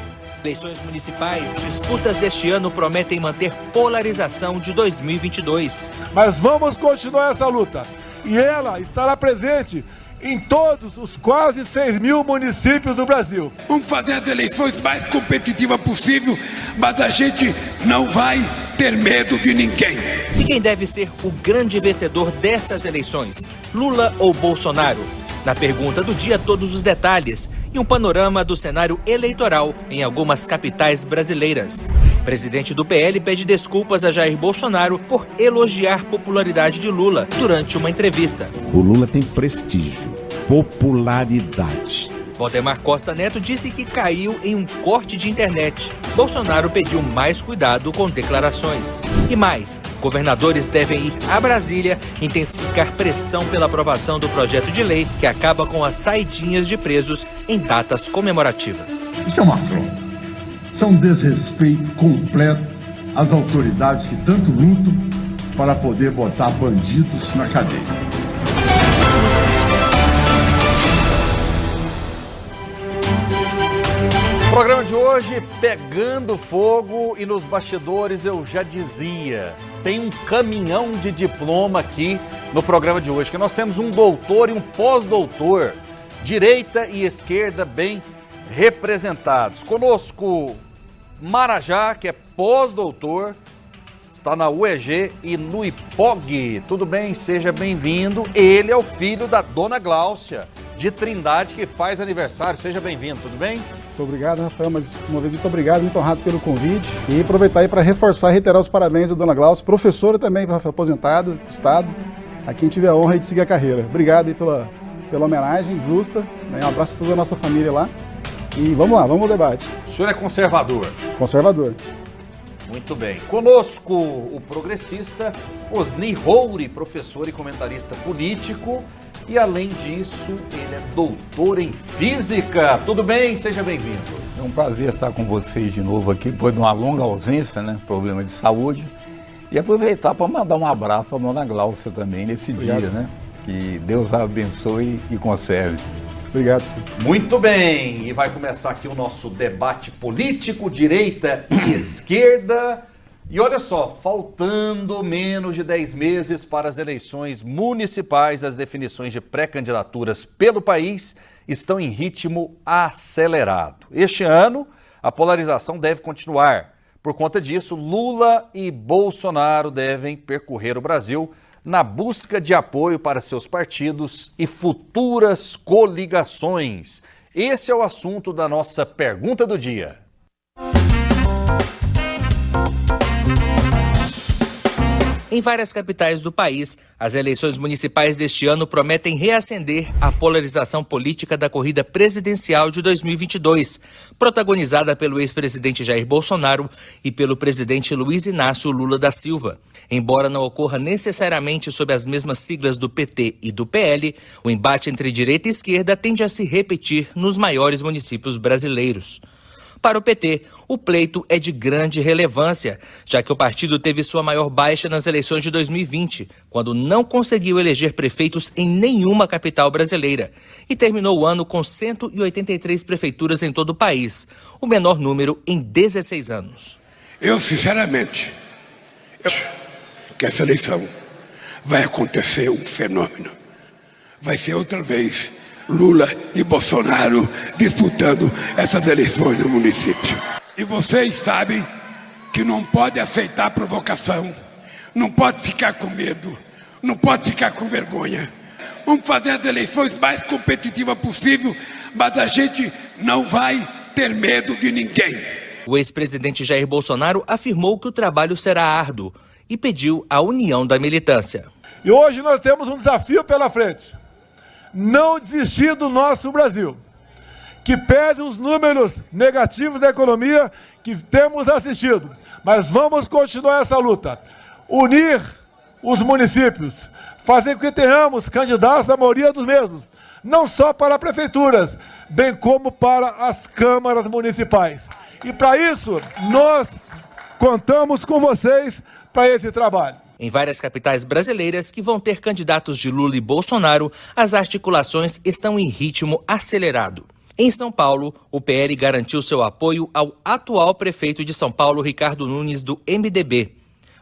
Eleições municipais, disputas deste ano prometem manter polarização de 2022. Mas vamos continuar essa luta. E ela estará presente em todos os quase 6 mil municípios do Brasil. Vamos fazer as eleições mais competitivas possível, mas a gente não vai ter medo de ninguém. E quem deve ser o grande vencedor dessas eleições? Lula ou Bolsonaro? Na pergunta do dia, todos os detalhes e um panorama do cenário eleitoral em algumas capitais brasileiras. Presidente do PL pede desculpas a Jair Bolsonaro por elogiar popularidade de Lula durante uma entrevista. O Lula tem prestígio, popularidade. Valdemar Costa Neto disse que caiu em um corte de internet. Bolsonaro pediu mais cuidado com declarações. E mais, governadores devem ir a Brasília intensificar pressão pela aprovação do projeto de lei que acaba com as saidinhas de presos em datas comemorativas. Isso é uma afronta. Isso é um desrespeito completo às autoridades que tanto lutam para poder botar bandidos na cadeia. O programa de hoje pegando fogo e nos bastidores eu já dizia, tem um caminhão de diploma aqui no programa de hoje, que nós temos um doutor e um pós-doutor, direita e esquerda bem representados. Conosco Marajá, que é pós-doutor, está na UEG e no IPOG. Tudo bem? Seja bem-vindo. Ele é o filho da dona Gláucia de Trindade, que faz aniversário. Seja bem-vindo, tudo bem? Muito obrigado, Rafael, mas uma vez muito obrigado, muito honrado pelo convite. E aproveitar aí para reforçar e reiterar os parabéns à dona Gláucia, professora também, Rafael, aposentada do Estado, a quem tive a honra de seguir a carreira. Obrigado aí pela homenagem justa, né? Um abraço a toda a nossa família lá. E vamos lá, vamos ao debate. O senhor é conservador? Conservador. Muito bem. Conosco o progressista Osni Roure, professor e comentarista político. E além disso, ele é doutor em física. Tudo bem? Seja bem-vindo. É um prazer estar com vocês de novo aqui, depois de uma longa ausência, né? Problema de saúde. E aproveitar para mandar um abraço para a dona Gláucia também nesse dia, né? Que Deus a abençoe e conserve. Obrigado. Muito bem. E vai começar aqui o nosso debate político, direita e esquerda. E olha só, faltando menos de 10 meses para as eleições municipais, as definições de pré-candidaturas pelo país estão em ritmo acelerado. Este ano, a polarização deve continuar. Por conta disso, Lula e Bolsonaro devem percorrer o Brasil na busca de apoio para seus partidos e futuras coligações. Esse é o assunto da nossa pergunta do dia. Em várias capitais do país, as eleições municipais deste ano prometem reacender a polarização política da corrida presidencial de 2022, protagonizada pelo ex-presidente Jair Bolsonaro e pelo presidente Luiz Inácio Lula da Silva. Embora não ocorra necessariamente sob as mesmas siglas do PT e do PL, o embate entre direita e esquerda tende a se repetir nos maiores municípios brasileiros. Para o PT, o pleito é de grande relevância, já que o partido teve sua maior baixa nas eleições de 2020, quando não conseguiu eleger prefeitos em nenhuma capital brasileira, e terminou o ano com 183 prefeituras em todo o país, o menor número em 16 anos. Eu, sinceramente, acho que essa eleição vai acontecer um fenômeno. Vai ser outra vez Lula e Bolsonaro disputando essas eleições no município. E vocês sabem que não pode aceitar provocação, não pode ficar com medo, não pode ficar com vergonha. Vamos fazer as eleições mais competitivas possível, mas a gente não vai ter medo de ninguém. O ex-presidente Jair Bolsonaro afirmou que o trabalho será árduo e pediu a união da militância. E hoje nós temos um desafio pela frente. Não desistir do nosso Brasil. que pese os números negativos da economia que temos assistido. Mas vamos continuar essa luta. Unir os municípios, fazer com que tenhamos candidatos da maioria dos mesmos, não só para prefeituras, bem como para as câmaras municipais. E para isso, nós contamos com vocês para esse trabalho. Em várias capitais brasileiras que vão ter candidatos de Lula e Bolsonaro, as articulações estão em ritmo acelerado. Em São Paulo, o PL garantiu seu apoio ao atual prefeito de São Paulo, Ricardo Nunes, do MDB.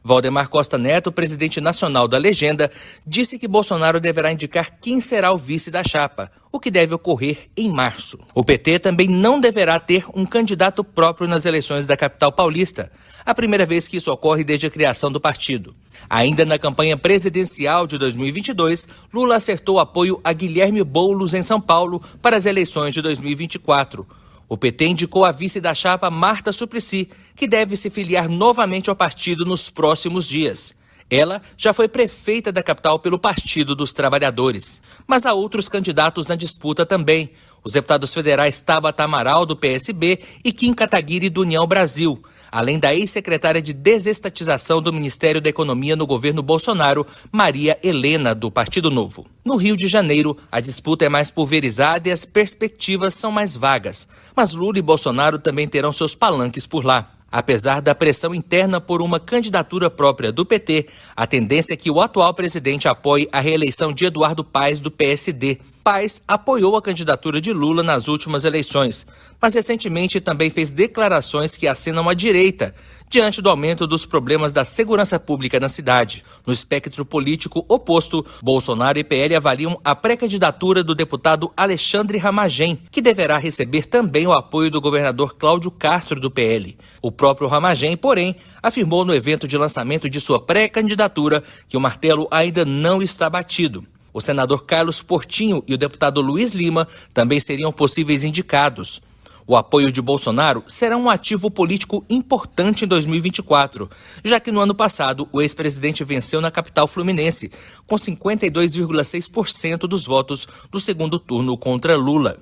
Valdemar Costa Neto, presidente nacional da legenda, disse que Bolsonaro deverá indicar quem será o vice da chapa, o que deve ocorrer em março. O PT também não deverá ter um candidato próprio nas eleições da capital paulista, a primeira vez que isso ocorre desde a criação do partido. Ainda na campanha presidencial de 2022, Lula acertou apoio a Guilherme Boulos em São Paulo para as eleições de 2024. O PT indicou a vice da chapa Marta Suplicy, que deve se filiar novamente ao partido nos próximos dias. Ela já foi prefeita da capital pelo Partido dos Trabalhadores. Mas há outros candidatos na disputa também. Os deputados federais Tabata Amaral, do PSB, e Kim Kataguiri, do União Brasil, além da ex-secretária de Desestatização do Ministério da Economia no governo Bolsonaro, Maria Helena, do Partido Novo. No Rio de Janeiro, a disputa é mais pulverizada e as perspectivas são mais vagas. Mas Lula e Bolsonaro também terão seus palanques por lá. Apesar da pressão interna por uma candidatura própria do PT, a tendência é que o atual presidente apoie a reeleição de Eduardo Paes, do PSD. Paes apoiou a candidatura de Lula nas últimas eleições, mas recentemente também fez declarações que acenam à direita, diante do aumento dos problemas da segurança pública na cidade. No espectro político oposto, Bolsonaro e PL avaliam a pré-candidatura do deputado Alexandre Ramagem, que deverá receber também o apoio do governador Cláudio Castro, do PL. O próprio Ramagem, porém, afirmou no evento de lançamento de sua pré-candidatura que o martelo ainda não está batido. O senador Carlos Portinho e o deputado Luiz Lima também seriam possíveis indicados. O apoio de Bolsonaro será um ativo político importante em 2024, já que no ano passado o ex-presidente venceu na capital fluminense, com 52,6% dos votos no segundo turno contra Lula.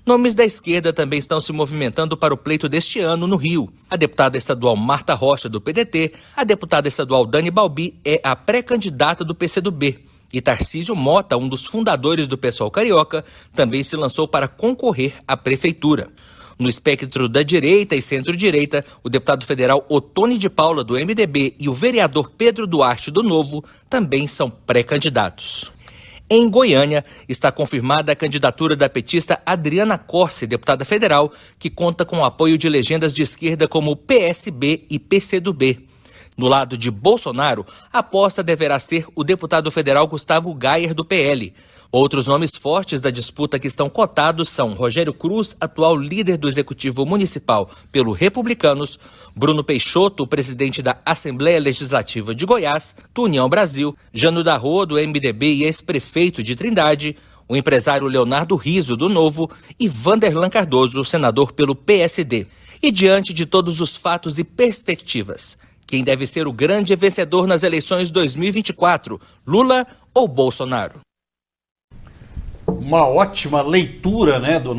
Nomes da esquerda também estão se movimentando para o pleito deste ano no Rio. A deputada estadual Marta Rocha, do PDT, a deputada estadual Dani Balbi é a pré-candidata do PCdoB. E Tarcísio Mota, um dos fundadores do PSOL carioca, também se lançou para concorrer à prefeitura. No espectro da direita e centro-direita, o deputado federal Ottoni de Paula, do MDB, e o vereador Pedro Duarte, do Novo, também são pré-candidatos. Em Goiânia, está confirmada a candidatura da petista Adriana Corse, deputada federal, que conta com o apoio de legendas de esquerda como PSB e PCdoB. No lado de Bolsonaro, a aposta deverá ser o deputado federal Gustavo Gayer, do PL. Outros nomes fortes da disputa que estão cotados são Rogério Cruz, atual líder do Executivo Municipal pelo Republicanos, Bruno Peixoto, presidente da Assembleia Legislativa de Goiás, do União Brasil, Jânio da Rua, do MDB e ex-prefeito de Trindade, o empresário Leonardo Rizzo, do Novo, e Vanderlan Cardoso, senador pelo PSD. E diante de todos os fatos e perspectivas, quem deve ser o grande vencedor nas eleições 2024, Lula ou Bolsonaro? Uma ótima leitura, né, do